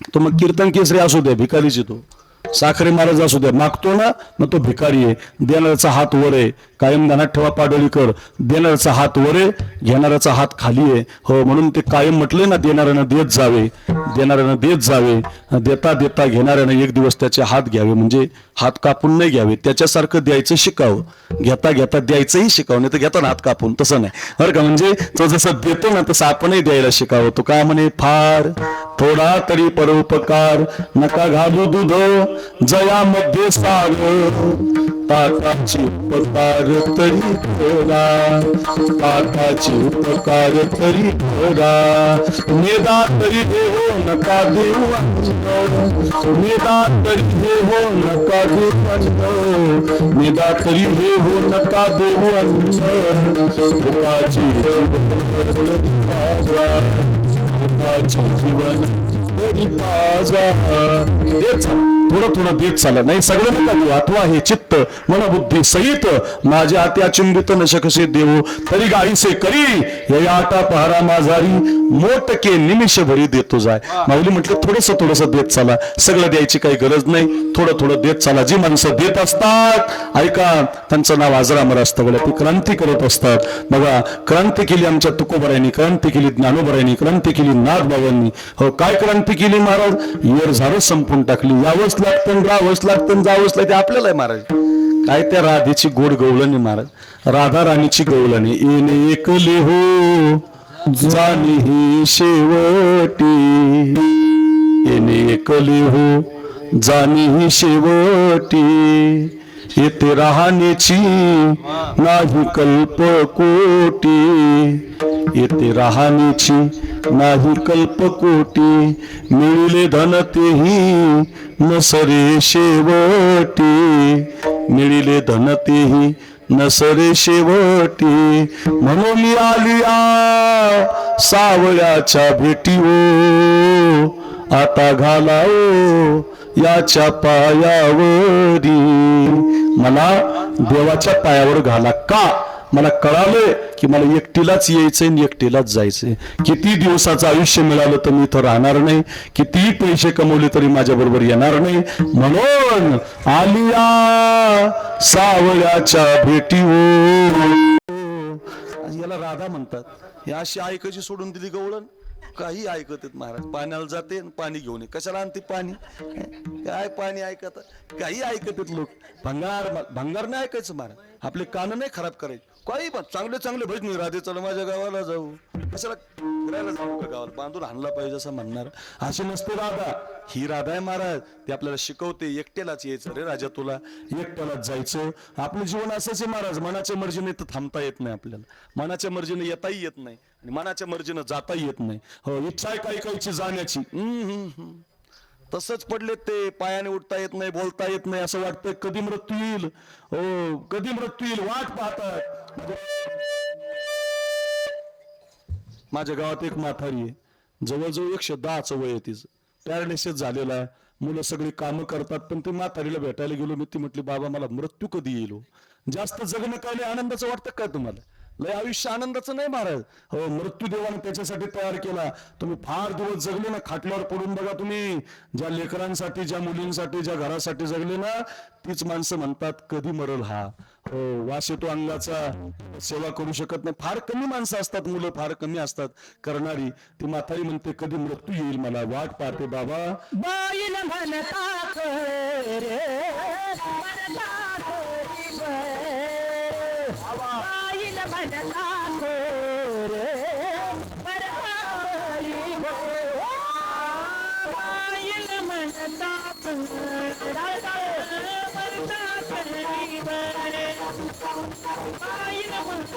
तो मग कीर्तन केसरी असू द्या, भिकारीची तो. साखरे महाराज असू द्या, मागतो ना मग तो भिकारी आहे. देणाऱ्याचा हात वर आहे. कायम ध्यानात ठेवा पाडळीकर, देणाऱ्याचा हात वर आहे, घेणाऱ्याचा हात खाली आहे. हो, म्हणून ते कायम म्हटले ना, देणाऱ्यानं देत जावे, देणाऱ्यानं देत जावे. देता देता घेणाऱ्यानं एक दिवस त्याचे हात घ्यावे, म्हणजे हात कापून नाही घ्यावे, त्याच्यासारखं द्यायचं शिकावं. घेता घेता द्यायचंही शिकावं, नाही तर घेताना हात कापून, तसं नाही बरं का. म्हणजे तो जसं देतो ना तसं आपणही द्यायला शिकावं. तो काय म्हणे, फार थोडा तरी परोपकार, नका घालू दूध जयामध्ये सागर. ताटाची उपकार तरी करा, ताटाची उपकार तरी करा, निदा तरी देऊ नका देऊ निदा तरी देऊ नका देऊ निदा तरी देऊ नका देऊ भुकाची जीवन थोडं थोडं देत चाला नाही सगळं नका देऊ अथवा हे चित्त मनबुद्धी सहित माझ्या हाती अचंबित न शकसे देऊ तरी गाईसे करी हे आटा पहारा माझारी मोटके निमिष भरी देतो जाय. माऊली म्हटलं थोडस देत चाला, सगळं द्यायची काही गरज नाही, थोडं थोडं देत चाला. जी माणसं देत असतात ऐका त्यांचं नाव आजरामर असतं बघा, ती क्रांती करत असतात. बघा क्रांती केली आमच्या तुकोबरायांनी, क्रांती केली ज्ञानोबरायांनी, क्रांती केली नाथबाबांनी. हो काय क्रांती केली महाराज, येर झाडं संपून टाकली. यावंच लागतं राहावंच लागतं जावंच लागतं आपल्याला महाराज. काय त्या राधेची गोड गवळणी महाराज, राधा राणीची गवळणी. येणे एकले हो जाणे ही शेवटी, येणे एकले हो जाणे ही शेवटी, येथे राहण्याची नाही कल्पकोटी, येथे राहण्याची नाही कल्पकोटी, मिळले धन तेही नसरे शेवटी, मिळले धन तेही नसरे शेवटी. म्हणून मी आलिया सावळ्याच्या भेटीओ, आता घालाओ याच्या पायावरी. मला देवाच्या पायावर घाला का, मला कळालंय की मला एकटीलाच यायचंय आणि एकटीलाच जायचंय. किती दिवसाचं आयुष्य मिळालं तर मी इथं राहणार नाही, कितीही पैसे कमवले तरी माझ्या बरोबर येणार नाही. म्हणून आलिया सावळ्याच्या भेटीवर. याला राधा म्हणतात. ही अशी आई कशी सोडून दिली गवळण, काही ऐकत आहेत महाराज. पाण्याला जाते पाणी घेऊन ये, कशाला आणते पाणी, काय पाणी ऐकत, काही ऐकत आहेत लोक. भंगार नाही ऐकायचं महाराज, आपले कान नाही खराब करायचे. काही पण चांगले भजनी राधे चला माझ्या गावाला जाऊ, कशाला फिरायला जाऊ का गावाला, बांधून आणला पाहिजे असं म्हणणार. अशी नसते राधा, ही राधा आहे महाराज. ते आपल्याला शिकवते एकट्यालाच यायचं रे राजा, तुला एकट्यालाच जायचं. आपलं जीवन असंच आहे महाराज, मनाच्या मर्जीने तर थांबता येत नाही आपल्याला, मनाच्या मर्जीने येताही येत नाही आणि मनाच्या मर्जीने जाताही येत नाही. हो इच्छा आहे काही काहीची जाण्याची, तसंच पडले ते, पायाने उठता येत नाही, बोलता येत नाही, असं वाटतं कधी मृत्यू येईल. हो कधी मृत्यू येईल वाट पाहतात. माझ्या गावात एक म्हातारी आहे, जवळजवळ 110चं वय आहे तिचं, पॅरालिसिस झालेला आहे. मुलं सगळी कामं करतात, पण ते म्हातारीला भेटायला गेलो मी. ती म्हटली बाबा मला मृत्यू कधी येईल. जास्त जगणं काय आनंदाचं वाटतं काय तुम्हाला, लय आयुष्य आनंदाचं नाही महाराज. हो मृत्यू देवाने त्याच्यासाठी तयार केला. तुम्ही फार दिवस जगले ना, खाटल्यावर पडून बघा तुम्ही, ज्या लेकरांसाठी ज्या मुलींसाठी ज्या घरासाठी जगले ना, तीच माणसं म्हणतात कधी मरल हा. हो वास येतो अंगाचा, सेवा करू शकत नाही. फार कमी माणसं असतात, मुलं फार कमी असतात करणारी. ती म्हातारी म्हणते कधी मृत्यू येईल, मला वाट पाहते बाबा. बाईल म्हणतात रे, बाईल म्हणतात रे, बाईल म्हणतात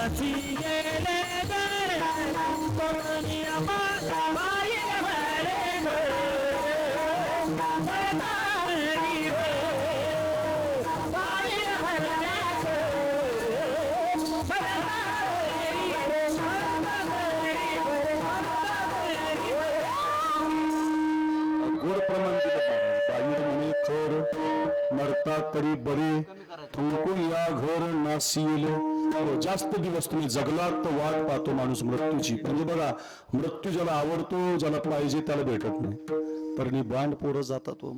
नाची गेले गर कोणी आम्हाला बाईल म्हणे गर मरतारी रे बाईल म्हणे गर मरतारी रे गोड प्रमाण दिलं बाईर म्हणे खर मरता तरी बरे तुमको या घर नासील. जास्त दिवस तुम्ही जगलात तर वाट पाहतो माणूस मृत्यूची. म्हणजे बघा, मृत्यू ज्याला आवडतो, ज्याला पाहिजे त्याला भेटत नाही. पण बांड पोरं जातात हो.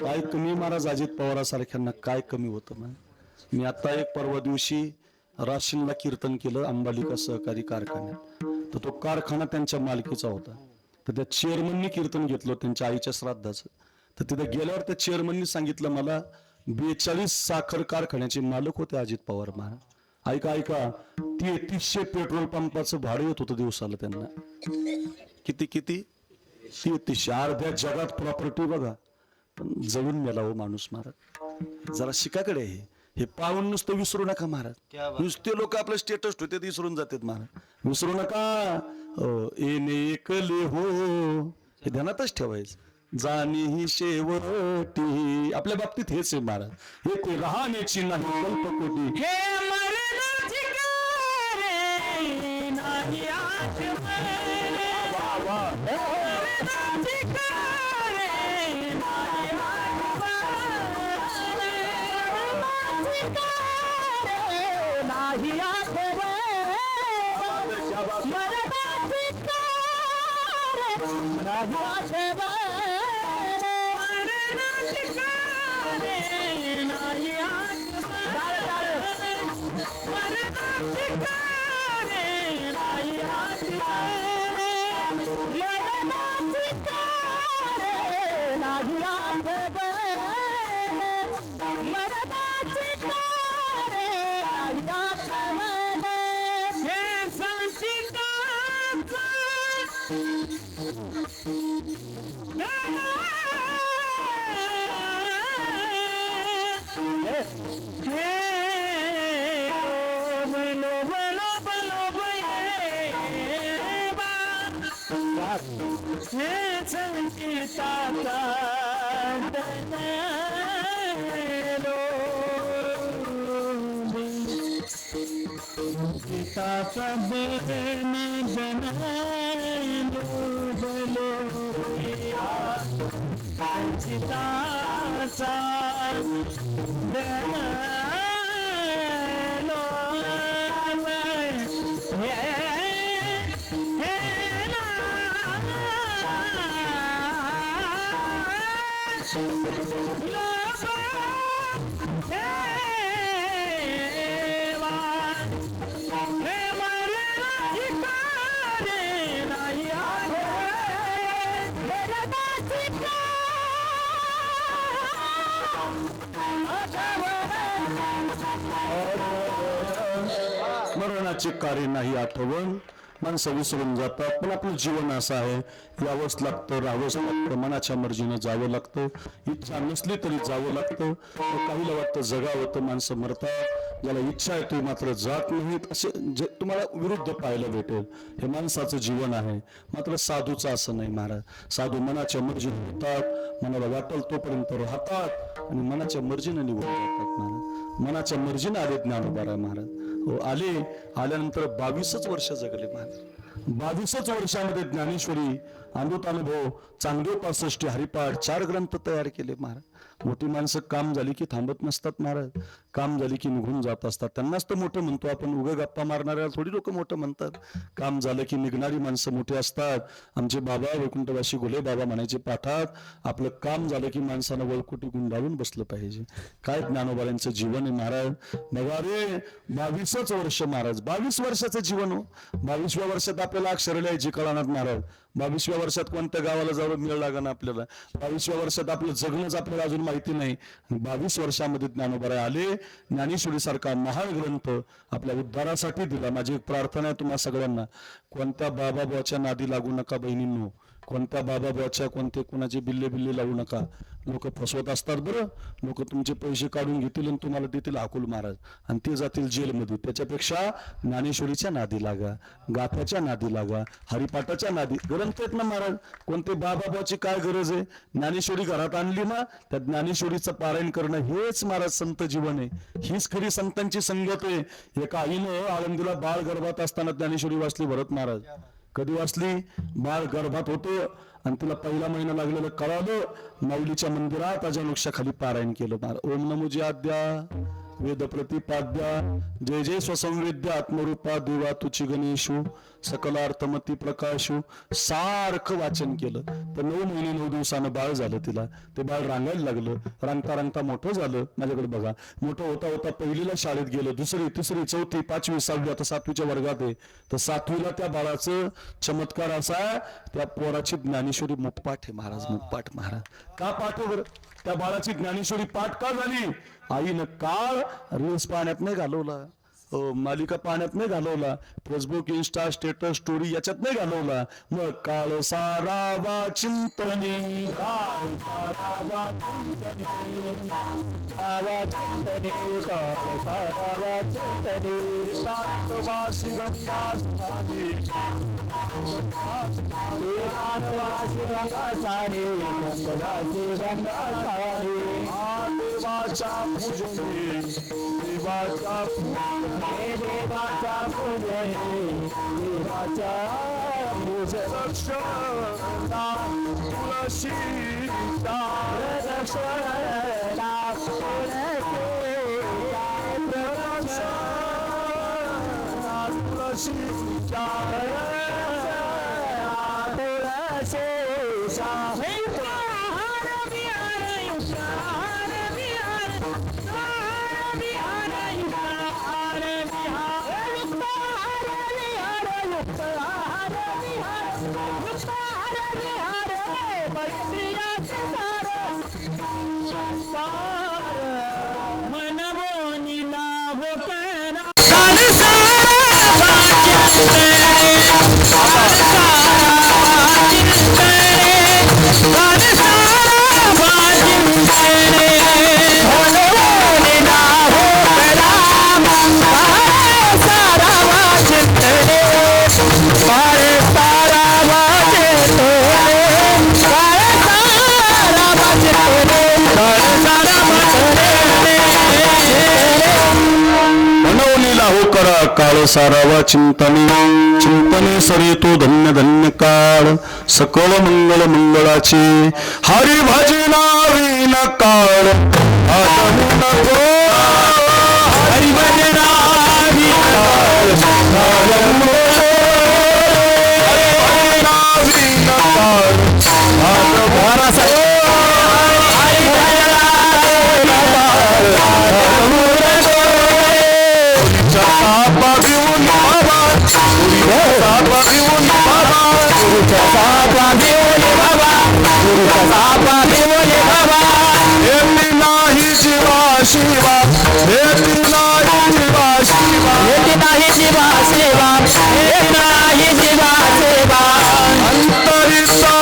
काय कमी महाराज अजित पवारासारख्यांना काय कमी होतं ना. मी आता एक परवा दिवशी राशीनला कीर्तन केलं अंबालिका सहकारी कारखान्यात. तर तो कारखाना त्यांच्या मालकीचा होता. तर त्या चेअरमननी कीर्तन घेतलं त्यांच्या आईच्या श्राद्धाचं. तर तिथे गेल्यावर त्या चेअरमननी सांगितलं मला 42 साखर कारखान्याचे मालक होते अजित पवार महाराज. ऐका ऐका, 3300 पेट्रोल पंपाचं भाडं येत होतं दिवसाला त्यांना. किती 3300. अर्ध्या जगात प्रॉपर्टी बघा, पण जळून मेला हो माणूस महाराज. जरा शिकाकडे हे पाहून नुसतं विसरू नका महाराज. नुसते लोक आपलं स्टेटस ठेवते विसरून जातात महाराज. विसरू नका. एने एकले हो हे ध्यानातच ठेवायचं. जाणी ही शेवटी. आपल्या बाबतीत हेच आहे महाराज. हे ते राहण्याची नाही कल्पकोटी. हे मरणाची रे नाही आठवण मरणाची रे नाही आठवण नाही आठवण मरणाची नाही आठवण मरणाचे कार्य नाही आठवण. माणसं विसरून जातात. पण आपलं जीवन असं आहे, यावंच लागतं, राहावंच लागतं, मनाच्या मर्जीनं जावं लागतं. इच्छा नसली तरी जावं लागतं. काहीला वाटतं जगावं तर माणसं मरतात. ज्याला इच्छा आहे ते मात्र जात नाहीत. असे तुम्हाला विरुद्ध पाहायला भेटेल. हे माणसाचं जीवन आहे. मात्र साधूचं असं नाही महाराज. साधू मनाच्या मर्जीनं होतात, मनाला वाटेल तोपर्यंत राहतात आणि मनाच्या मर्जीनं निघून जातात महाराज. मनाच्या मर्जीनं आले ज्ञानोबा महाराज. हो, आल्यानंतर 22 वर्ष जगले महाराज. 22 वर्षामध्ये ज्ञानेश्वरी, अमृतानुभव, चांगदेव 65, हरिपाठ 4 ग्रंथ तयार केले महाराज. मोठी माणसं काम झाली की थांबत नसतात महाराज. काम झाली की निघून जात असतात. त्यांनाच तर मोठं म्हणतो आपण. उगा गप्पा मारणाऱ्याला थोडी लोक मोठं म्हणतात. काम झालं की निघणारी माणसं मोठी असतात. आमचे बाबा वैकुंठवासी घोले बाबा म्हणायचे पाठात, आपलं काम झालं की माणसानं वळकुटी गुंडाळून बसलं पाहिजे. काय ज्ञानोबाऱ्यांचं जीवन आहे महाराज. बघा रे, 22 वर्ष महाराज. 22 वर्षाचं जीवन हो. 22व्या वर्षात आपल्याला अक्षर लिहायची कळणार महाराज. 22व्या वर्षात कोणत्या गावाला जावं मिळ लागणार आपल्याला. 22व्या वर्षात आपलं जगणंच आपल्याला अजून माहिती नाही. 22 वर्षामध्ये ज्ञानोबा आले. ज्ञानेश्वरी सारखा महान ग्रंथ आपल्या उद्धारासाठी दिला. माझी एक प्रार्थना आहे तुम्हा सगळ्यांना, कोणत्या बाबाच्या नादी लागू नका बहिणींनो. कोणत्या बाबाच्या कोणते कोणाचे बिल्ले लावू नका. लोक फसवत असतात बरं. लोक तुमचे पैसे काढून घेतील आणि तुम्हाला देतील अकुल महाराज आणि ते जातील जेलमध्ये. त्याच्यापेक्षा ज्ञानेश्वरीच्या नादी लागा, गाथाच्या नादी लागा, हरिपाठाच्या नादी. ग्रंथ आहेत ना महाराज. कोणते बाबाची काय गरज आहे? ज्ञानेश्वरी घरात आणली ना, त्या ज्ञानेश्वरीचं पारायण करणं हेच महाराज संत जीवन आहे. हीच खरी संतांची संगत आहे. एका आईनं आळंदीला बाळ गर्भात असताना ज्ञानेश्वरी वाचली भरत महाराज. कधी वाचली? बाळ गर्भात होतं आणि तिला पहिला महिना लागलेलं कळालं. माऊलीच्या मंदिरात अजानुक्षाखाली पारायण केलं. ओम नमो जी आद्या वेद प्रतिपाद्या जय जय स्वसंवेद्या आत्मरूपा देवा तुची गणेशू सकलार्थमती प्रकाशू. सारखं वाचन केलं. तर 9 महिने 9 दिवसानं बाळ झालं तिला. ते बाळ रांगायला लागलं. रांगता रांगता मोठं झालं. माझ्याकडे बघा. मोठं होता होता पहिलीला शाळेत गेलं, 2री 3री 4थी 5वी 6वी आता 7वीच्या वर्गात आहे. तर 7वीला त्या बाळाचं चमत्कार असा, त्या पोराची ज्ञानेश्वरी मुखपाठ आहे महाराज. मुखपाठ महाराज का पाठ बरं? त्या बाळाची ज्ञानेश्वरी पाठ का झाली? आईनं काळ रील्स पाण्यात नाही घालवला, मालिका पाण्यात नाही घालवला, फेसबुक इंस्टा स्टेटस स्टोरी याच्यात नाही घालवला. मग काळ सारावा चिंतनी, काळ सारावा चिंतनी, सारावा चिंतनी, काळ सारावा चिंतनी, शांतवासी गंगासारी, शांतवासी गंगासारी, गंगासारी गंगासारी. देवाच्या पूजने, देवाच्या पूजने, देवाच्या पूजने, देवाच्या पूजने. रक्षणा तुळशीचा, रक्षणा तुळशीचा, रक्षणा तुळशीचा, काळ सारावा चिंतने, चिंतने सरे तो धन्य धन्य काळ. सकळ मंगळ मंगळाचे हरी भजना विन काळ. हरी भजना विन नाही जीवा शिवा, नाही जीवा शिवा, नाही जीवा शिवा, नाही जीवा शिवा. अंतरिता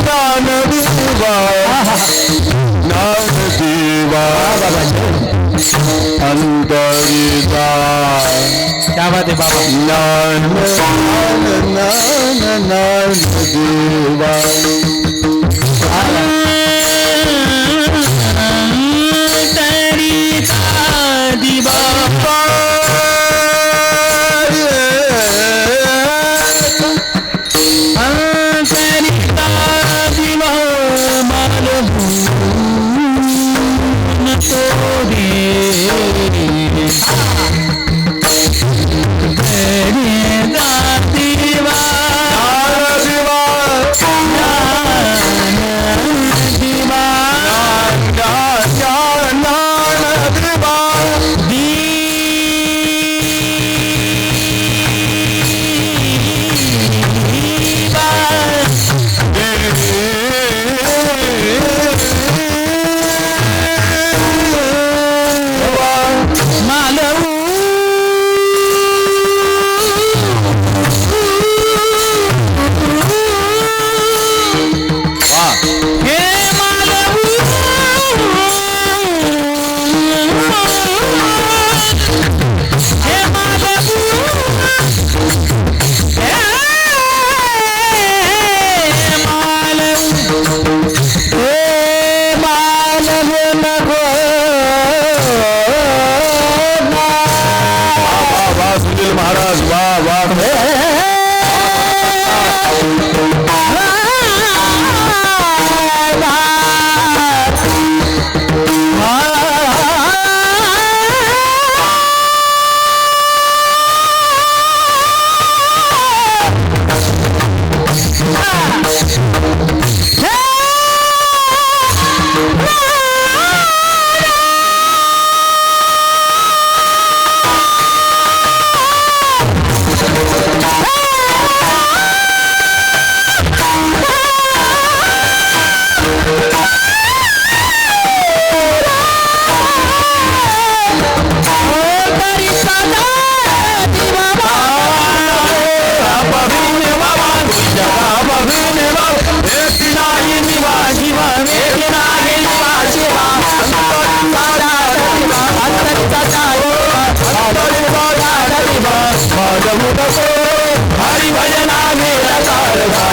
ज्ञान देवा, ज्ञान देवा, अंतरिता क्या बात है बाबा. ज्ञान ज्ञान ज्ञान देवा. दिवा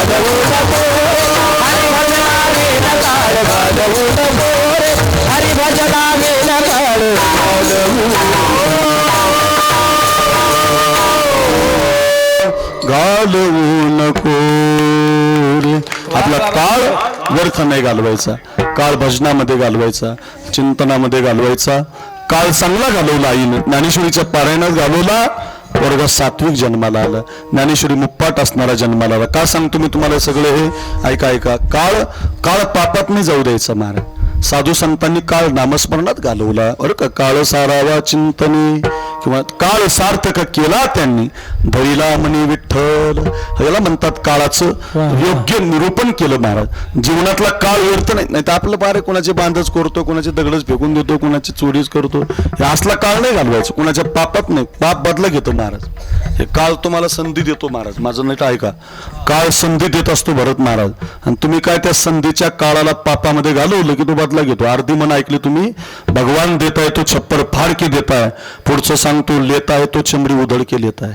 वाजवू नको हरिभजना वेळ काळ वाजवू नको रे हरिभजना वेळ काळ घालवू नको रे. आपला काळ व्यर्थ नाही घालवायचा, काळ भजनामध्ये घालवायचा, चिंतनामध्ये घालवायचा. काळ चांगला घालवला आईनं, ज्ञानेश्वरीच्या पारायणात घालवला. वर्ग सात्विक जन्माला आला, ज्ञानेश्वरी मुप्पाट असणारा जन्माला आला. का सांगतो मी तुम्हाला सगळं हे? ऐका ऐका. काळ पापात नाही जाऊ द्यायचा महाराज. साधू संतांनी काळ नामस्मरणात घालवला बरं का. काळ सारावा चिंतने किंवा काळ सार्थक केला त्यांनी, धरिला म्हणे विठ्ठल. याला म्हणतात काळाचं योग्य निरूपण केलं महाराज. जीवनातला काळ व्यर्थ नाही तर आपलं पारे कोणाचे बांधच करतो, कोणाचे दगडच फेकून देतो, कोणाची चोरीच करतो. हे असला काळ नाही घालवायचं, कोणाच्या पापात नाही. पाप बदला घेतो महाराज. हे काळ तुम्हाला संधी देतो महाराज. माझं नाही ऐका, काळ संधी देत असतो भरत महाराज. आणि तुम्ही काय त्या संधीच्या काळाला पापामध्ये घालवलं की तो बदला घेतो. अर्धी मन ऐकली तुम्ही. भगवान देताय तो छप्पर फाड के देताय, पुढचं सांगतो लेताय तो चमडी उधळ के लेताय.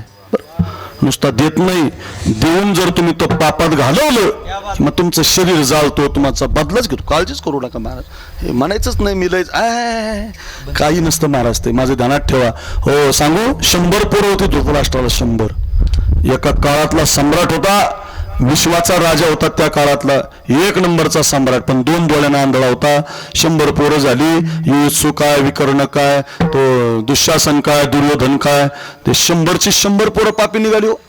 नुसता देत नाही, देऊन जर तुम्ही तो पापात घालवलं मग तुमचं शरीर जाळतो, तुमचा बदलाच घेतो. काळजीच करू नका महाराज. हे म्हणायचंच नाही मिलायच काही नसतं महाराज. ते माझं ध्यानात ठेवा. हो सांगू, 100 पोरं होते धृतराष्ट्राला. 100. एका काळातला सम्राट होता, विश्वाचा राजा होता त्या काळातला, 1 नंबरचा सम्राट. पण 2 डोळ्यांना आंधळा होता. 100 पोरं झाली. युत्सू काय, विकर्ण काय, तो दुःशासन काय, दुर्योधन काय. ते 100ची 100 पोरं पापी निघाली हो.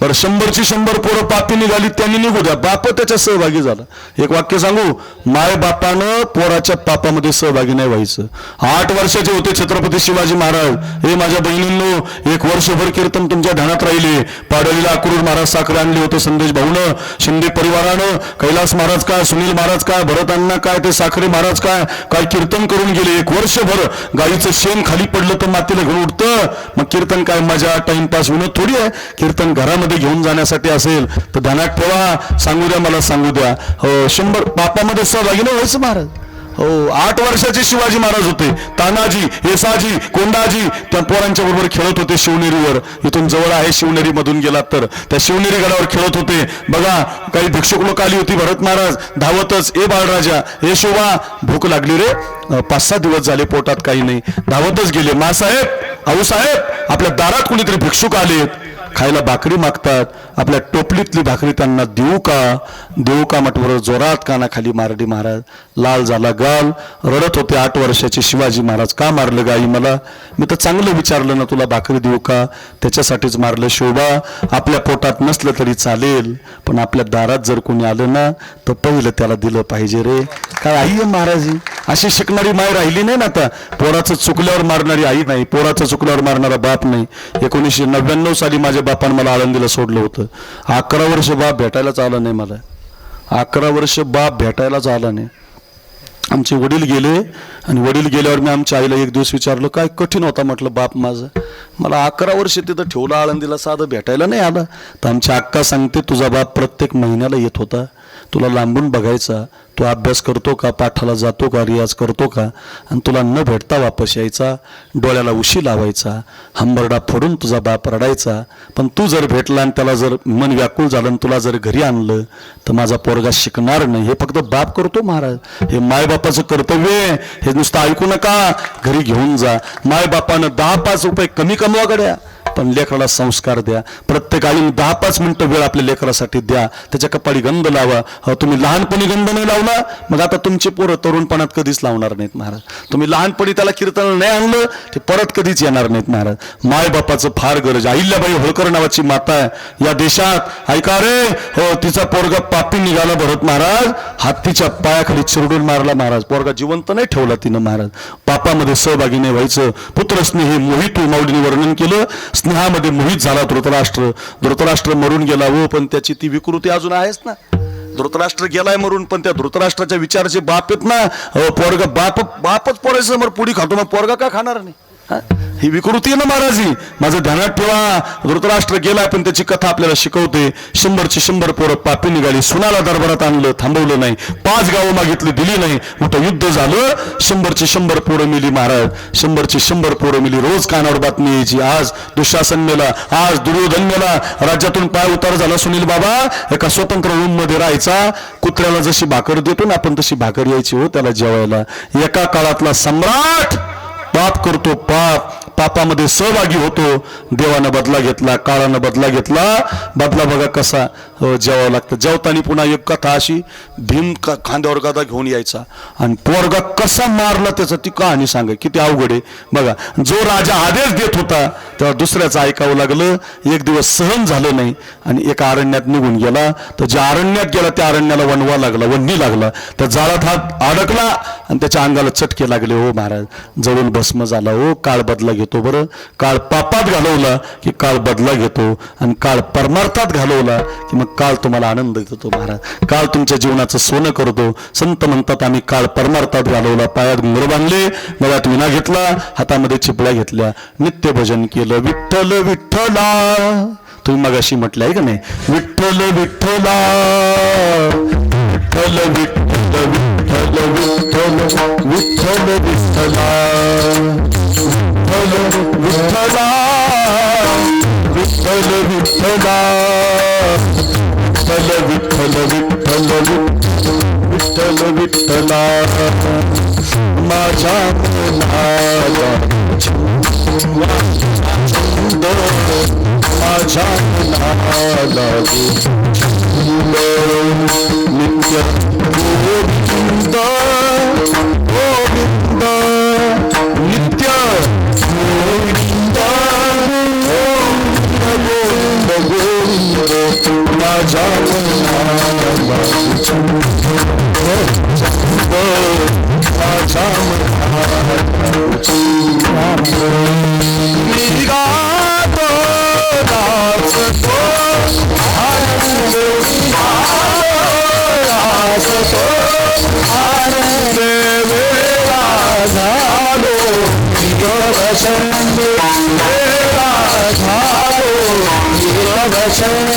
बरं 100ची 100 पोरं पापी निघाली, त्यांनी निघू द्या, बाप त्याच्या सहभागी झाला. एक वाक्य सांगू, माय बापानं पोराच्या पापामध्ये सहभागी नाही व्हायचं. 8 वर्षाचे होते छत्रपती शिवाजी महाराज. हे माझ्या बहिणींनो, 1 वर्षभर कीर्तन तुमच्या ध्यानात राहिले. पाडळीला अक्रूर महाराज साखरे आणले होते संदेश भाऊनं, शिंदे परिवारानं. कैलास महाराज काय, सुनील महाराज काय, भरत अण्णा काय, ते साखरे महाराज काय काय कीर्तन करून गेले. 1 वर्षभर गाईचं शेण खाली पडलं तर मातीला घेऊन उठतं. मग कीर्तन काय मजा, टाइमपास विनोद थोडी आहे. कीर्तन घरामध्ये घेऊन जाण्यासाठी असेल तर ध्यानात ठेवा. सांगू द्या मला, सांगू द्या. हो 100 पापामध्ये सहभागी नाही व्हायचं महाराज. हो 8 वर्षाचे शिवाजी महाराज होते. तानाजी, येसाजी, कोंडाजी त्या पोरांच्या बरोबर खेळत होते शिवनेरीवर. इथून जवळ आहे, शिवनेरी मधून गेलात तर त्या शिवनेरी गडावर खेळत होते. बघा काही भिक्षुक लोक आली होती. भरत महाराज धावतच, ए बाळराजा, ए शोभा, भूक लागली रे, 5-6 दिवस झाले पोटात काही नाही. धावतच गेले. मासाहेब, आऊसाहेब, आपल्या दारात कोणीतरी भिक्षुक आलेत, खायला भाकरी मागतात. आपल्या टोपलीतली भाकरी त्यांना देऊ का, देऊ का म्हटवर जोरात कानाखाली मारली महाराज. लाल झाला गाल, रडत होते 8 वर्षाचे शिवाजी महाराज. का मारलं गाई मला? मी तर चांगलं विचारलं ना, तुला भाकरी देऊ का, त्याच्यासाठीच मारलं. शोभा, आपल्या पोटात नसलं तरी चालेल, पण आपल्या दारात जर कोणी आलं ना तर पहिलं त्याला दिलं पाहिजे रे. काय आई आहे महाराज? अशी शिकणारी माय राहिली नाही ना आता. पोराचं चुकल्यावर मारणारी आई नाही, पोराचं चुकल्यावर मारणारा बाप नाही. 1999 साली माझ्या बापानं मला आळंदीला सोडलं होतं. 11 वर्ष बाप भेटायलाच आला नाही मला. 11 वर्ष बाप भेटायलाच आला नाही. आमचे वडील गेले आणि वडील गेल्यावर मी आमच्या आईला एक दिवस विचारलं, काय कठीण होता म्हटलं बाप माझं, मला 11 वर्ष तिथं ठेवलं आळंदीला, साधं भेटायला नाही आला. तर आमची अक्का सांगते, तुझा बाप प्रत्येक महिन्याला येत होता, तुला लांबून बघायचा, तू अभ्यास करतो का, पाठाला जातो का, रियाज करतो का, आणि तुला न भेटता वापस यायचा, डोळ्याला उशी लावायचा, हंबरडा फोडून तुझा बाप रडायचा. पण तू जर भेटला आणि त्याला जर मन व्याकुळ झालं आणि तुला जर घरी आणलं तर माझा पोरगा शिकणार नाही. हे फक्त बाप करतो महाराज. हे मायबापाचं कर्तव्य आहे. हे नुसतं ऐकू नका, घरी घेऊन जा. मायबापानं 10-5 रुपये कमी कमवा गड्या, पण लेकराला संस्कार द्या. प्रत्येक आईने 10-5 मिनिटं वेळ आपल्या लेकरासाठी द्या. त्याच्या कपाळी गंध लावा. तुम्ही लहानपणी गंध नाही लावला, मग आता तुमचे पोरं तरुणपणात कधीच लावणार नाहीत महाराज. तुम्ही लहानपणी त्याला कीर्तन नाही आणलं ते परत कधीच येणार नाहीत महाराज. मायबापाचं फार गरज. अहिल्याबाई होळकर नावाची माता आहे या देशात. ऐका रे, हो तिचा पोरगा पापी निघाला भरत महाराज, हत्तीच्या पायाखाली चिरडून मारला महाराज. पोरगा जिवंत नाही ठेवला तिनं महाराज. पापामध्ये सहभागी नाही व्हायचं. पुत्रस्नेही मोहित माऊलीने वर्णन केलं. स्नेहामध्ये मोहित झाला धृतराष्ट्र. धृतराष्ट्र मरून गेला हो, पण त्याची ती विकृती अजून आहेच ना. धृतराष्ट्र गेलाय मरून, पण त्या धृतराष्ट्राच्या विचाराचे बाप आहेत ना. पोरगा बापच पोराच्या समोर पुढी खातो, मग पोरगा का खाणार नाही? ही विकृती आहे ना महाराज ही. माझं ध्यानात ठेवा. धृतराष्ट्र गेला पण त्याची कथा आपल्याला शिकवते. 100ची 100 पोरं पापी निघाली. सुनाला दरबारात आणलं, थांबवलं नाही. 5 गावं मागितली, दिली नाही. मोठं युद्ध झालं. 100ची 100 पोरं मिली महाराज. 100ची 100 पोरं मिली. रोज कानावर बातमी यायची. आज दुःशासन मेला, आज दुर्योधन मेला. राज्यातून पाय उतार झाला. सुनील बाबा एका स्वतंत्र रूम मध्ये राहायचा. कुत्र्याला जशी भाकर देतो ना आपण तशी भाकर यायची हो त्याला जेवायला. एका काळातला सम्राट पाप करतो पाप, पापामध्ये सहभागी होतो. देवानं बदला घेतला, काळानं बदला घेतला. बदला बघा कसा जेवावं लागतं. जेवताना पुन्हा एक कथा अशी, भीम खांद्यावर गदा घेऊन यायचा आणि पोरगा कसा मारला त्याचा ती कहाणी सांगा. किती अवघड आहे बघा. जो राजा आदेश देत होता तेव्हा दुसऱ्याचं ऐकावं लागलं. एक दिवस सहन झालं नाही आणि एका अरण्यात निघून गेला. तर ज्या अरण्यात गेला त्या अरण्याला वणवा लागला, वन्नी लागला. त्या जाळात हात अडकला आणि त्याच्या अंगाला चटके लागले. हो महाराज जळून भस्म झाला. हो काळ बदला घेतो बरं. काळ पापात घालवला की काळ बदला घेतो आणि काळ परमार्थात घालवला की मग काळ तुम्हाला आनंद देतो महाराज. काळ तुमच्या जीवनाचं सोनं करतो. संत म्हणतात आम्ही काळ परमार्थात घालवला. पायात घुंगरू बांधले, गळ्यात विना घेतला, हातामध्ये चिपळ्या घेतल्या, नित्य भजन केलं. विठ्ठल विठ्ठला तुम्ही मगाशी म्हटलं आहे का नाही. विठ्ठल विठ्ठला विठ्ठल विठ्ठल विठ्ठल विठ्ठल विठ्ठल विठ्ठला विठ्ठला विठ्ठल विठ्ठला विठ्ठल विठ्ठल विठ्ठल विठ्ठल विठ्ठला माझ्या मनाला छंद माझ्या मनाला नित्य गोविंद गोविंद नित्य गोविंद गोविंद गोविंद माझ्या मनाला छंद माझ्या मी गातो नाचतो आनंद नाचतो आनंद वेळा झालो योगसंग वेळा झालो योगसंग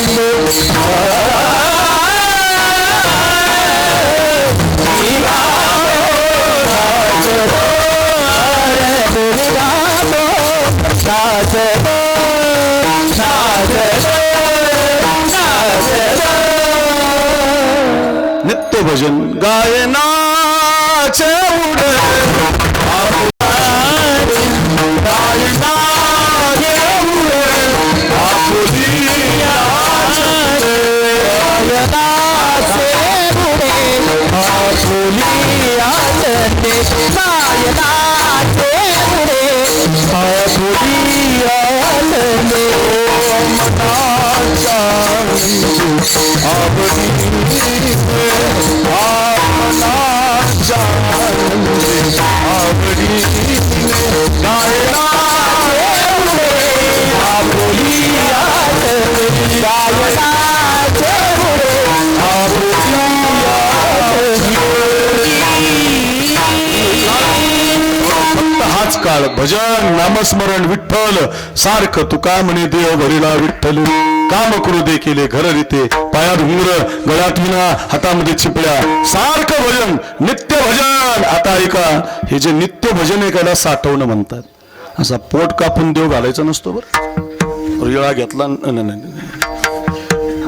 नित्य भजन गायनाचे उडे हाच काळ भजन नामस्मरण विठ्ठल सारखं. तुका म्हणे देव भरिला विठ्ठल. काम करू दे केले घर रीते. पायात घुंगर, गळ्यात विना, हातामध्ये चिपळ्या. सारखं भजन, नित्य भजन. आता ऐका, हे जे नित्य भजन आहे त्याला साठवणं म्हणतात. असा पोट कापून देव घालायचा नसतो बरं. रिळा घेतला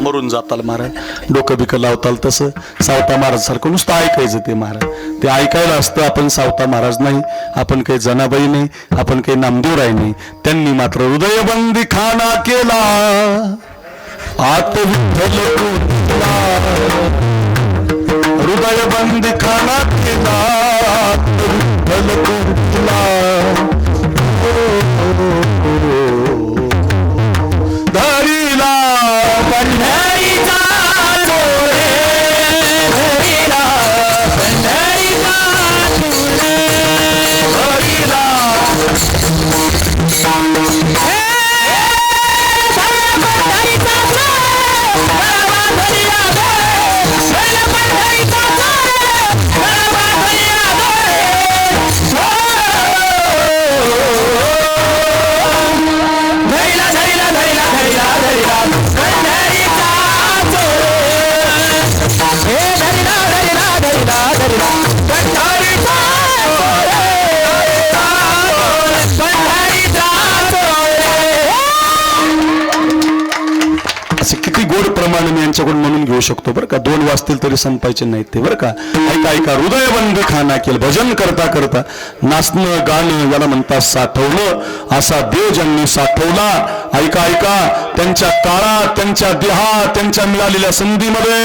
मरून जाताल महाराज. डोकं बिकं लावताल तसं सावता महाराज सारखं नुसतं ऐकायचं ते महाराज. ते ऐकायला असतं. आपण सावता महाराज नाही, आपण काही जनाबाई नाही, आपण काही नामदेवराय नाही. त्यांनी मात्र हृदयबंदी खाना केला. आत विठ्ठल कुंतला हृदयबंदी खाना केला. विठ्ठल कुंतला धरीला पंढरीचा डोळे धरीला पंढरीचा डोळे धरीला पंढरीचा बोलू शकतो बरं का. 2 वाजतील तरी संपायचे नाहीत ते बरं का. ऐका ऐका, हृदयबंद खाना केलं भजन करता करता नाचणं गाणं याला म्हणतात साठवलं. असा देव ज्यांनी साठवला, ऐका ऐका, त्यांच्या काळात, त्यांच्या देहात, त्यांच्या मिळालेल्या संधीमध्ये,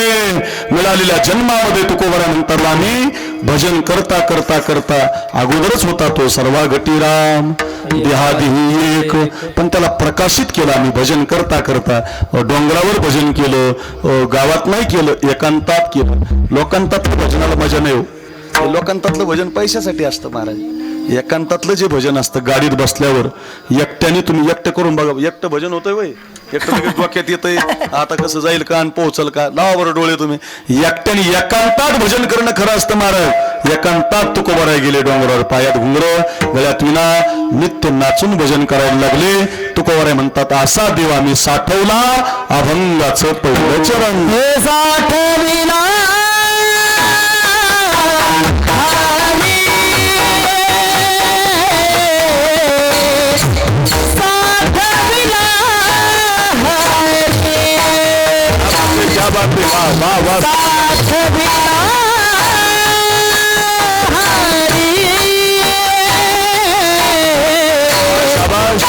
मिळालेल्या जन्मामध्ये तुकोबरा म्हणतात आम्ही भजन करता करता करता अगोदरच होता तो सर्वा गटीराम देहादेही एक, पण त्याला प्रकाशित केलं आम्ही भजन करता करता. डोंगरावर भजन केलं, गावात नाही केलं, एकांतात केलं. लोकांतातलं भजनाला मजा नाही हो. लोकांतातलं भजन पैशासाठी असतं महाराज. एकांतातलं जे भजन असतं गाडीत बसल्यावर एकट्याने तुम्ही एकटं करून बघा. एकटं भजन होतंय वय, एकटं लगेच डोक्यात येतंय आता कसं जाईल का आणि पोहोचल का. लावा बरं डोळे तुम्ही. एकट्याने एकांतात भजन करणं खरं असतं महाराज. एकांतात तुकोबाराय गेले डोंगरावर, पायात घुंगर गळ्यात विना, नित्य नाचून भजन करायला लागले. तुकोबाराय म्हणतात असा देव आम्ही साठवला अभंगाचं पहिलं चरण. साठविला क्या बात है, वाह वाह वाह. शाबाश.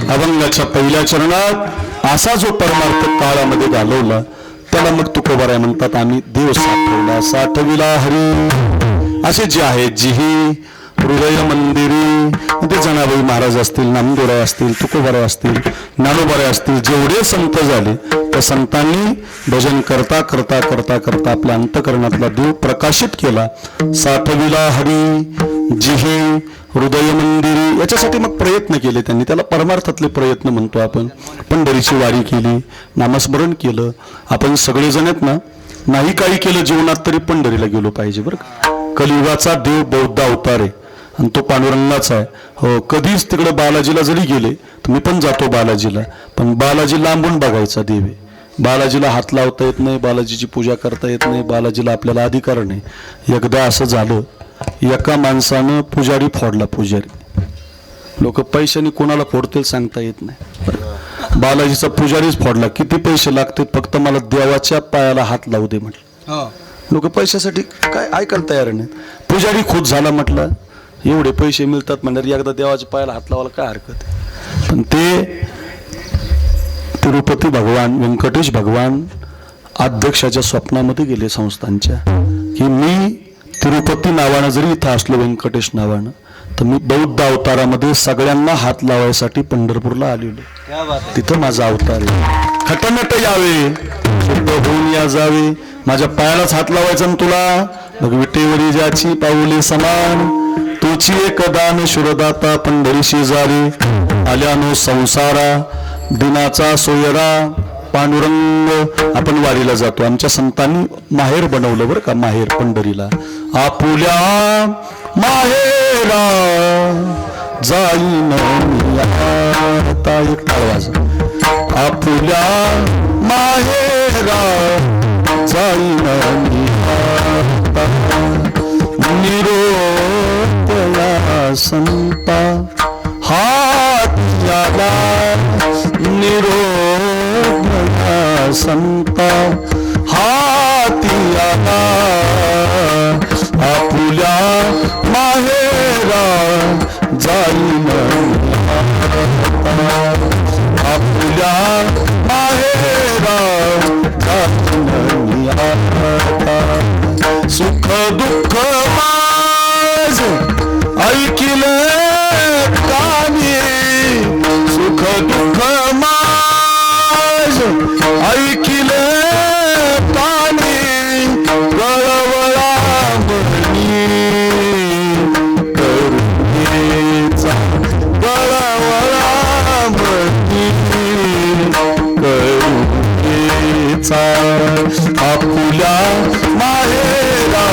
अभंगाच्या पहिल्या चरणात असा जो परमार्थ काळामध्ये घालवला त्याला मग तुकोबाराय म्हणतात आम्ही देव साठवला. साठविला हरी असे जे आहेत जिही हृदय मंदिरी, ते जनाबाई महाराज असतील, नामदेवराय असतील, तुकोबाराय असतील, ज्ञानोबाराय असतील, जेवढे संत झाले त्या संतांनी भजन करता करता करता करता आपल्या अंतकरणातला देव प्रकाशित केला. साठविला हरी जिहे हृदय मंदिरी, याच्यासाठी मग प्रयत्न केले त्यांनी. त्याला परमार्थातले प्रयत्न म्हणतो आपण. पंढरीची वारी केली, नामस्मरण केलं. आपण सगळेजण आहेत ना, नाही काही केलं जीवनात तरी पंढरीला गेलो पाहिजे बरं का. कलियुगाचा देव बौद्ध अवतार आहे आणि तो पांडुरंगाचा आहे. हो, कधीच तिकडे बालाजीला जरी गेले तर मी पण जातो बालाजीला, पण बालाजी लांबून बघायचा देव आहे. बालाजीला हात लावता येत नाही, बालाजीची पूजा करता येत नाही, बालाजीला आपल्याला अधिकार नाही. एकदा असं झालं, एका माणसानं पुजारी फोडला. पुजारी, लोक पैशाने कोणाला फोडतील सांगता येत नाही. बालाजीचा पुजारीच फोडला. किती पैसे लागतील, फक्त मला देवाच्या पायाला हात लावू दे म्हटलं. लोक पैशासाठी काय ऐकायला तयार नाही. पुजारी खुद झाला, म्हटलं एवढे पैसे मिळतात म्हणजे एकदा देवाच्या पायाला हात लावायला काय हरकत आहे. पण ते तिरुपती भगवान व्यंकटेश भगवान अध्यक्षाच्या स्वप्नामध्ये गेले संस्थांच्या, की मी तिरुपती नावानं जरी इथं असलो, व्यंकटेश नावानं, तर मी बौद्ध अवतारामध्ये सगळ्यांना हात लावायसाठी पंढरपूरला आलेलो. तिथं माझा अवतार आहे. खटनट यावे, शुद्ध होऊन या जावे, माझ्या पायालाच हात लावायचा ना तुला. मग विटेवरी ज्याची पाऊले समान, तुची एक दान शुरदाता पंढरीशी जारी. आल्यानो संसारा दिनाचा सोयरा पांडुरंग. आपण वारीला जातो, आमच्या संतांनी माहेर बनवलं बरं का, माहेर पंढरीला. आपुल्या माहेरा जाईन आता, एक टाळवाज. आपुल्या माहेरा जाईन निरोपया संता हात्याला, निरोपया संता हातियाला. आपुल्या माहेरा जाईन, आपुल्या माहेरा जाईन. सुख दुःख माझ ऐकिले कानी, सुख दुःख माझ ऐकिले कानी. गळवळा म्हणी करुणेचा, गळवळा म्हणी करुणेचा. आपुल्या माहेरा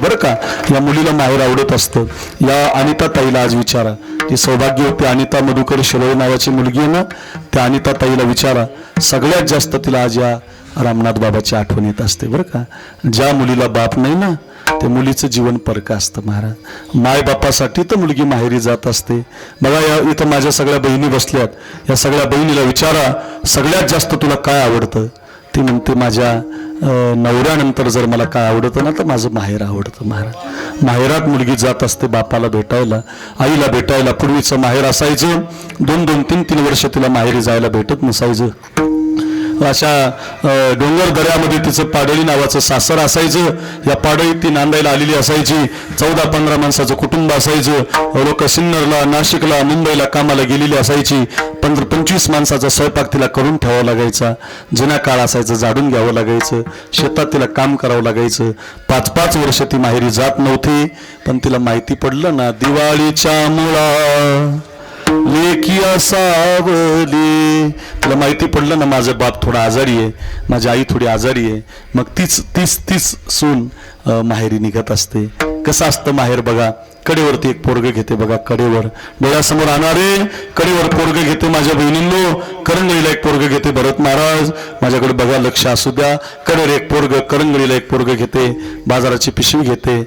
बरं का. या मुलीला माहेर आवडत असतं. या अनिता ताईला आज विचारा, ती सौभाग्यवती अनिता मधुकर शिरोळे नावाची मुलगी आहे ना, त्या अनिता ताईला विचारा. सगळ्यात जास्त तिला आज या रामनाथ बाबाची आठवण येत असते बरं का. ज्या मुलीला बाप नाही ना, त्या मुलीचं जीवन परक असतं महाराज. माय बापासाठी तर मुलगी माहेरी जात असते. बघा, या इथं माझ्या सगळ्या बहिणी बसल्यात, या सगळ्या बहिणीला विचारा सगळ्यात जास्त तुला काय आवडतं. ती म्हणते माझ्या नवऱ्यानंतर जर मला काय आवडतं ना, तर माझं माहेर आवडतं महाराज. माहेरात मुलगी जात असते बापाला भेटायला, आईला भेटायला. पूर्वीचं माहेर असायचं 2-2, 3-3 वर्ष तिला माहेरी जायला भेटत नसायचं. अशा डोंगर दऱ्यामध्ये तिचं पाडळी नावाचं सासर असायचं. या पाडळीत ती नांदायला आलेली असायची. 14-15 माणसाचं कुटुंब असायचं. लोक सिन्नरला, नाशिकला, मुंबईला कामाला गेलेली असायची. 15-25 माणसाचा स्वयंपाक तिला करून ठेवावा लागायचा. जुना काळ असायचं, झाडून घ्यावं लागायचं. शेतात तिला काम करावं लागायचं. 5-5 वर्ष ती माहेरी जात नव्हती. पण तिला माहिती पडलं ना, दिवाळीच्या मुळा लेकी असावली. तिला माहिती पडलं ना, माझं बाप थोडा आजारी आहे, माझी आई थोडी आजारी आहे. मग तीच सून माहेरी निघत असते. कसं असतं माहेर बघा. कडेवरती एक पोरग घेते बघा, कडेवर डोळ्यासमोर आणणारे कडेवर पोरग घेते. माझ्या बहिणींनो, करंगळीला एक पोरग घेते. भरत महाराज माझ्याकडे बघा, लक्ष असू द्या. कडेवर एक पोरग, करंगळीला एक पोरग घेते. बाजाराची पिशवी घेते.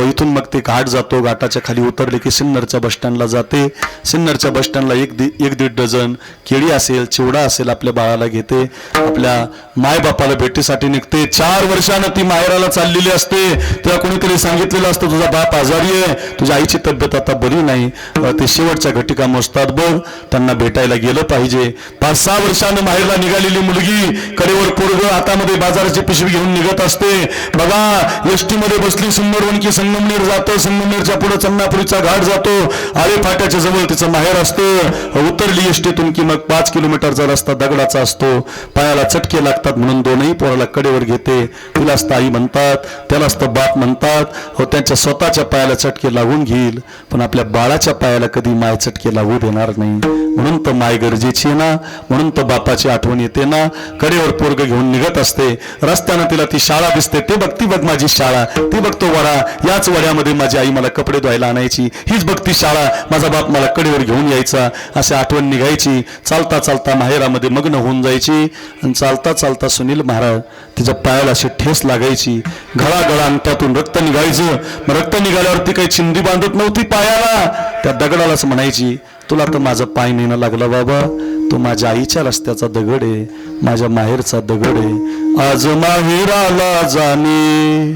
इथून मग ते घाट जातो. घाटाच्या खाली उतरले की सिन्नरच्या बसस्टँडला जाते. सिन्नरच्या बसस्टँडला 1-1.5 डझन केळी असेल, चिवडा असेल आपल्या बाळाला घेते. आपल्या मायबापाला भेटीसाठी निघते. 4 वर्षानं ती माहेराला चाललेली असते. तेव्हा कोणीतरी सांगितलेलं असतं, तुझा बाप आजारी आहे, तुझ्या आईची तब्येत आता बरी नाही. ते शेवटच्या घटिका मोजतात बघ, त्यांना भेटायला गेलं पाहिजे. 5-6 वर्षानं माहेरला निघालेली मुलगी, कडेवर पोरग हातामध्ये बाजाराची पिशवी घेऊन निघत असते. बघा, एसटी मध्ये बसली, सिन्नरहून की संगमनेर जातो, संगमनेरच्या पुढे चन्नापुरीचा घाट जातो, आळे फाट्याच्या जवळ तिचं माहेर असतं. उतरली एसटीतून की मग 5 किलोमीटरचा रस्ता दगडाचा असतो, पायाला चटके लागतात म्हणून दोनही पोराला कडेवर घेते. तिलाच ताई म्हणतात, त्यालाच तर बाप म्हणतात. हो, त्यांच्या स्वतःच्या पायाला चटके लागून घेईल, पण आपल्या बाळाच्या पायाला कधी माय चटके लागू देणार नाही. म्हणून तर माय गरजेची आहे ना, म्हणून तर बापाची आठवण येते ना. कडेवर पोरग घेऊन निघत असते, रस्त्यानं तिला ती शाळा दिसते, ती बघ माझी शाळा, ती बघतो वडा, याच वड्यामध्ये माझी आई मला कपडे धुवायला आणायची, हीच बघती शाळा, माझा बाप मला कडेवर घेऊन यायचा. अशी आठवण निघायची. चालता चालता माहेरामध्ये मग्न होऊन जायची. आणि चालता चालता सुनील महाराज तिच्या पायाला अशी ठेस लागायची, गळा अंगठातून रक्त निघायचं. मग रक्त निघाल्यावर ती काही चिंदी बांधत नव्हती पायाला, त्या दगडालाच म्हणायची, तुला तर माझा पाय नेणं लागला बाबा, तो माझ्या आईच्या रस्त्याचा दगड आहे, माझ्या माहेरचा दगड आहे. आज माहेराला जाणे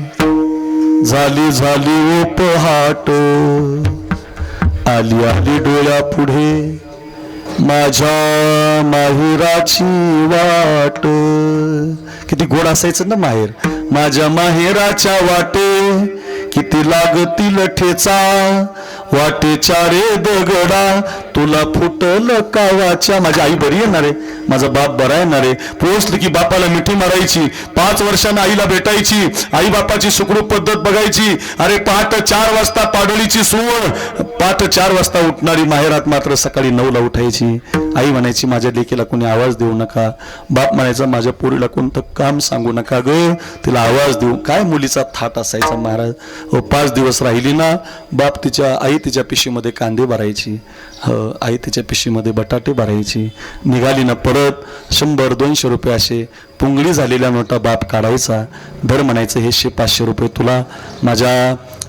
झाली झाली ओ पहाट, आली आली डोळ्या पुढे माझ्या माहेराची वाट. किती गोड असायचं ना माहेर. माझ्या माहेराच्या वाटे किती लागतील ठेचा, वाटेच्या रे दगडा तुला फुटल कावाच्या. माझी आई बरी येणार आहे, माझा बाप बरा येणार आहे. पोहोचली की बापाला मिठी मारायची, 5 वर्षांना आईला भेटायची, आई बापाची सुखरूप पद्धत बघायची. अरे पहाट 4 वाजता पाडळीची सूळ, पहाट 4 वाजता उठणारी माहेरात मात्र सकाळी 9ला उठायची. आई म्हणायची माझ्या लेकीला कोणी आवाज देऊ नका. बाप म्हणायचा माझ्या पोरीला कोणतं काम सांगू नका ग, तिला आवाज देऊ. काय मुलीचा थाट असायचा महाराज. 5 दिवस राहिली ना, बाप आई तिच्या पिशीमध्ये कांदे भरायची, आई तिच्या पिशीमध्ये बटाटे भरायची. निघाली ना परत 100-200 रुपये असे पुंगळी झालेल्या नोटा बाप काढायचा. धर म्हणायचं हे 500 रुपये तुला,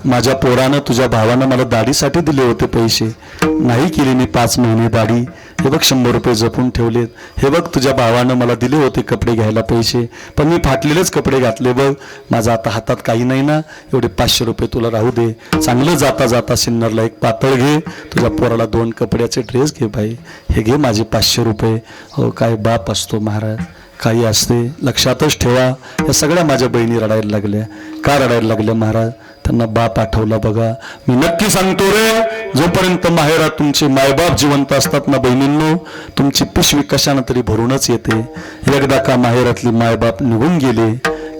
माझ्या पोरानं तुझ्या भावानं मला दाढीसाठी दिले होते पैसे, नाही केली मी 5 महिने दाढी, हे बघ 100 रुपये जपून ठेवलेत. हे बघ तुझ्या भावानं मला दिले होते कपडे घ्यायला पैसे, पण मी फाटलेलेच कपडे घातले बघ. माझा आता हातात काही नाही ना, एवढे 500 रुपये तुला राहू दे. चांगलं जाता जाता सिन्नरला एक पातळ घे, तुझ्या पोराला 2 कपड्याचे ड्रेस घे बाई, हे घे माझे 500 रुपये. हो काय बाप असतो महाराज, काही असते. लक्षातच ठेवा. या सगळ्या माझ्या बहिणी रडायला लागल्या. का रडायला लागल्या महाराज? त्यांना बाप आठवला बघा. मी नक्की सांगतो रे, जोपर्यंत माहेरात तुमचे मायबाप जिवंत असतात ना बहिणींनो, तुमची पिशवी कशानं तरी भरूनच येते. एकदा का माहेरातली मायबाप निघून गेले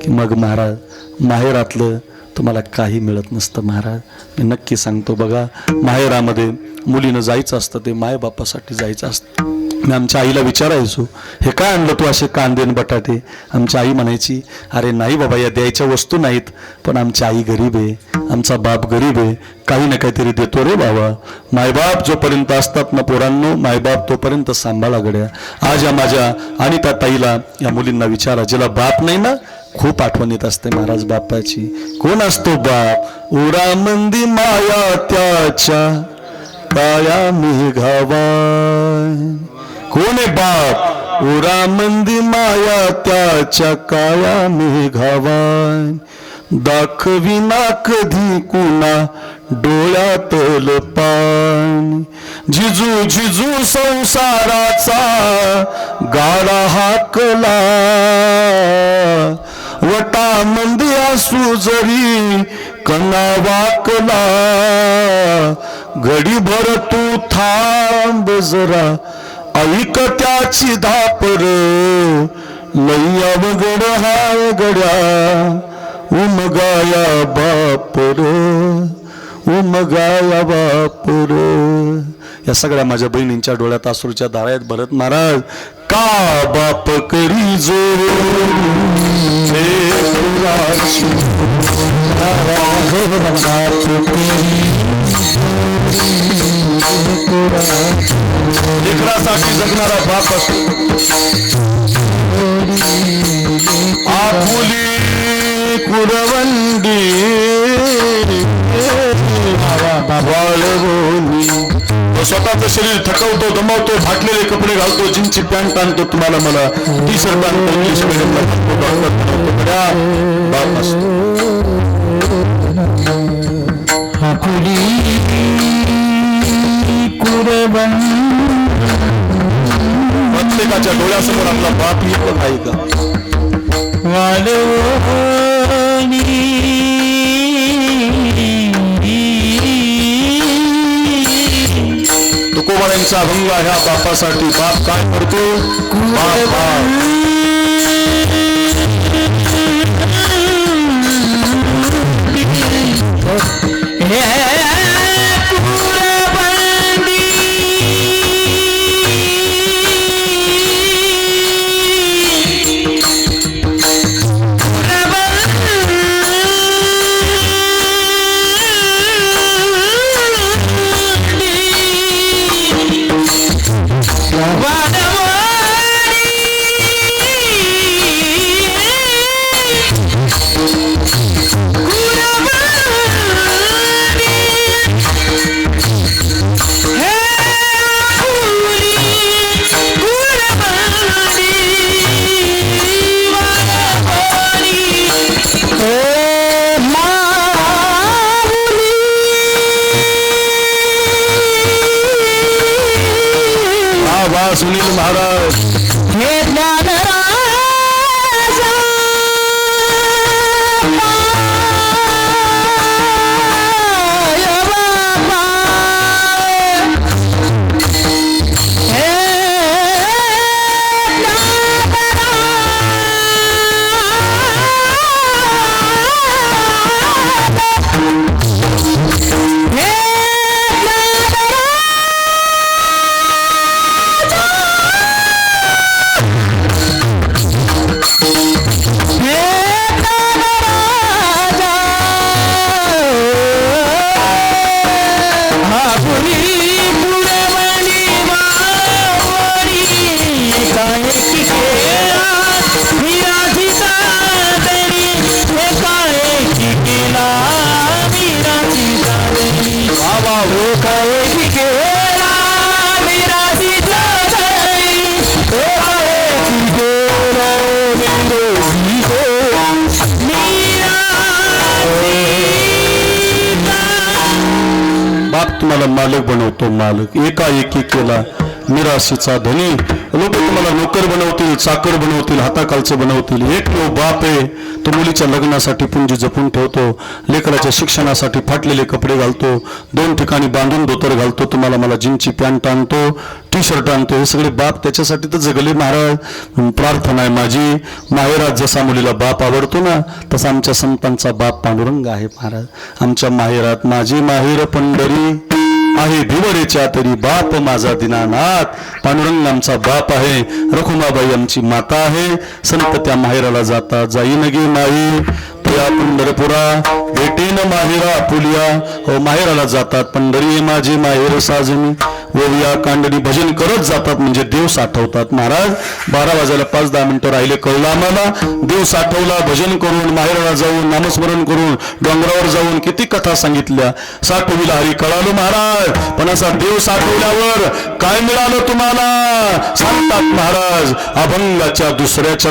की मग महाराज माहेरातलं तुम्हाला काही मिळत नसतं महाराज. मी नक्की सांगतो बघा. माहेरामध्ये मुलीनं जायचं असतं ते मायबापासाठी जायचं असतं. मी आमच्या आईला विचारायचो, हे काय आणलं तू असे कांदे आणि बटाटे? आमची आई म्हणायची, अरे नाही बाबा, या द्यायच्या वस्तू नाहीत, पण आमची आई गरीब आहे, आमचा बाप गरीब आहे, काही ना काहीतरी देतो रे बाबा. मायबाप जोपर्यंत असतात ना पोरांनो, मायबाप तोपर्यंत सांभाळा गड्या. आज या माझ्या आणि त्या ताईला, या मुलींना विचारा, जिला बाप नाही ना, खूप आठवण येत असते महाराज बापाची. कोण असतो बाप? उरामंदी माया त्याच्या काया मेघावा. कोण आहे बाप? उरामंदी माया त्याच्या काया मेघावा. दाखविना कधी कुणा डोळ्यातल पाणी. जिजू जिजू संसाराचा गाडा हाकला. वटामंदी असू जरी कणा वाकला. घडीभर तू थांब जरा, ऐक त्याची धापर. लय्या वगड हाय गड्या, उमगाया बापर, उमगाया बापर. या सगळ्या माझ्या बहिणींच्या डोळ्यात आसरूच्या धारा आहेत भरत महाराज. का बाप करी जोर लेकरासाठी जगणारा बाप असतो. आपुली कुरवंडी वाळवणी. स्वतःचं शरीर थकवतो, दमवतो, फाटलेले कपडे घालतो, जीन्सची पॅन्ट आणतो, तुम्हाला मला टी शर्ट आणतो, इंग्लिश मीडियमला बाप असतो. प्रत्येकाच्या डोळ्यासमोर आपला बाप येतो नाही का? वाळवणी असा अभंग ह्या बापासाठी. बाप काय करतो? बाप सुनील महाराज. हे ज्ञानराजा बाबा, हे तुम्हाला मालक बनवतो. मालक एकाएकी केला निराशीचा धनी. लोक तुम्हाला नोकर बनवतील, चाकर बनवतील, हाताखालचं बनवतील. एक तो बाप आहे, तो मुलीच्या लग्नासाठी पुंजी जपून ठेवतो, लेकराच्या शिक्षणासाठी फाटलेले कपडे घालतो, 2 ठिकाणी बांधून धोतर घालतो, तुम्हाला मला जीन्सची पॅन्ट आणतो, टी शर्ट आणतो. हे सगळे बाप त्याच्यासाठी तर जगले महाराज. प्रार्थना आहे माझी, माहेरात जसा मुलीला बाप आवडतो ना, तसा आमच्या संतांचा बाप पांडुरंग आहे महाराज. आमच्या माहेरात माझी माहेर पंढरी आहे भिवरेच्या तरी, बाप माझा दीनानाथ. पांडुरंग आमचा बाप आहे, रखुमाबाई आमची माता आहे. संत त्या माहेराला जाता जाईन गे माई, तुया पंढरपुरा भेटेन माहेरा पुलिया. हो माहेराला जातात, पंढरी माझी माहेर साजनी, ओविया कांडणी भजन करत जातात, म्हणजे देव साठवतात महाराज. 12 वाजायला 5-10 मिनिटं राहिले कळलं आम्हाला. देव साठवला, भजन करून, माहेराला जाऊन, नामस्मरण करून, डोंगरावर जाऊन किती कथा सांगितल्या. साठविला हरी कळालो महाराज. पण असा देव साठवल्यावर काय मिळालं तुम्हाला सांगतात महाराज. अभंगाच्या दुसऱ्याच्या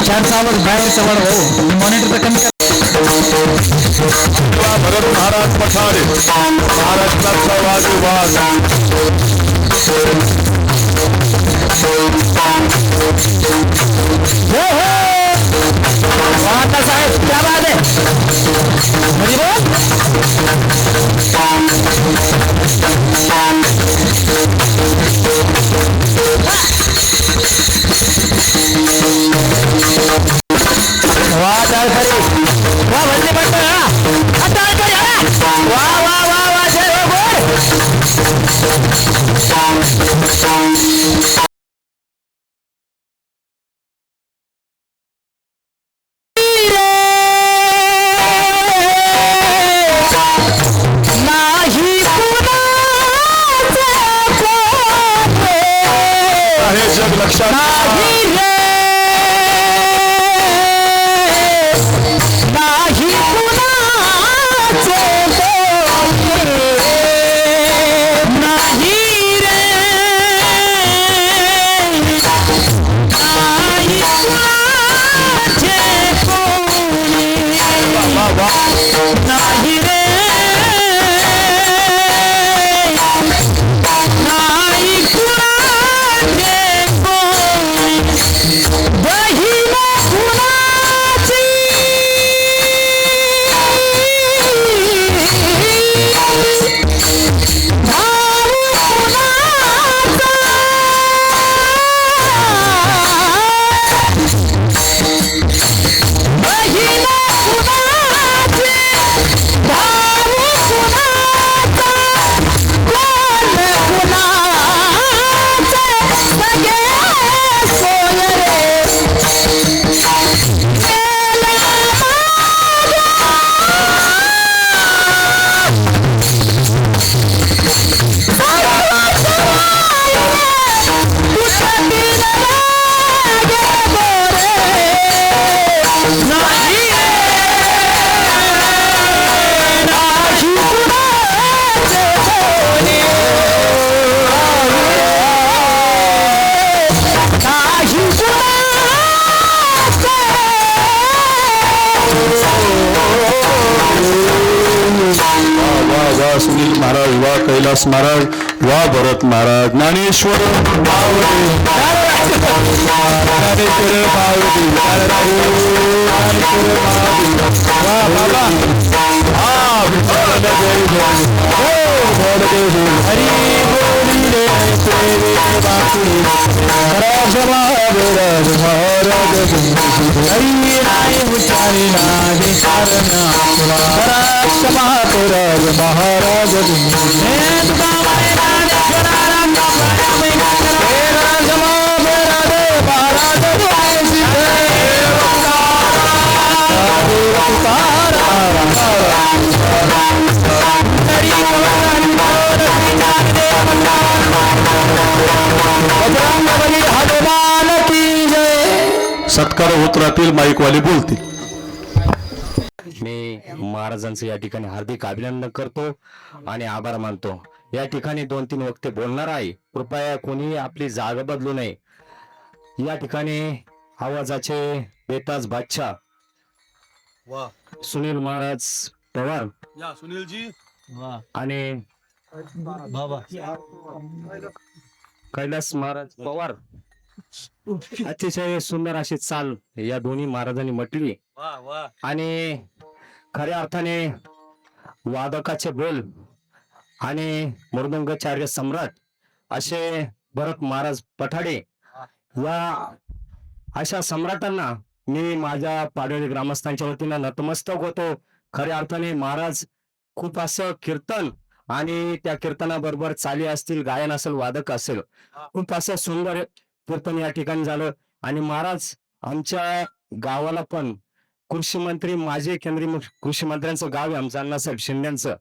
चार सावर बाहेर सवार हो मॉनिटर तर कमी भरत महाराज पठारे महाराष्ट्राचा वादविवाद साहेब क्या बात वाह टाळकरी वाह भरले पडतो हा टाळकरी वाह वाह वाह वाह जय हो जग लक्षात सुनील महाराज वा कैलास महाराज वा भरत महाराज ज्ञानेश्वर महाराज सत्कार होत राहतील माईकवाले बोलतील. मी महाराजांचं या ठिकाणी हार्दिक अभिनंदन करतो आणि आभार मानतो. या ठिकाणी 2-3 वक्ते बोलणार आहे. कृपया कोणी आपली जागा बदलू नये. या ठिकाणी आवाजाचे बेताज बादशाह सुनील महाराज पवार सुनीलजी आणि कैलास महाराज पवार अतिशय सुंदर अशी चाल या दोन्ही महाराजांनी म्हटली आणि खऱ्या अर्थाने वादकाचे बोल आणि मृदंगाचार्य सम्राट असे भरत महाराज पठाडे या अशा सम्राटांना मी माझ्या पाडळी ग्रामस्थांच्या वतीनं नतमस्तक होतो. खऱ्या अर्थाने महाराज खूप असं कीर्तन आणि त्या कीर्तनाबरोबर चाली असतील, गायन असेल, वादक असेल, खूप असं सुंदर कीर्तन या ठिकाणी झालं. आणि महाराज आमच्या गावाला पण कृषी मंत्री, माजी केंद्रीय कृषी मंत्र्यांचं गाव आहे आमचं, अण्णासाहेब शिंदेचं.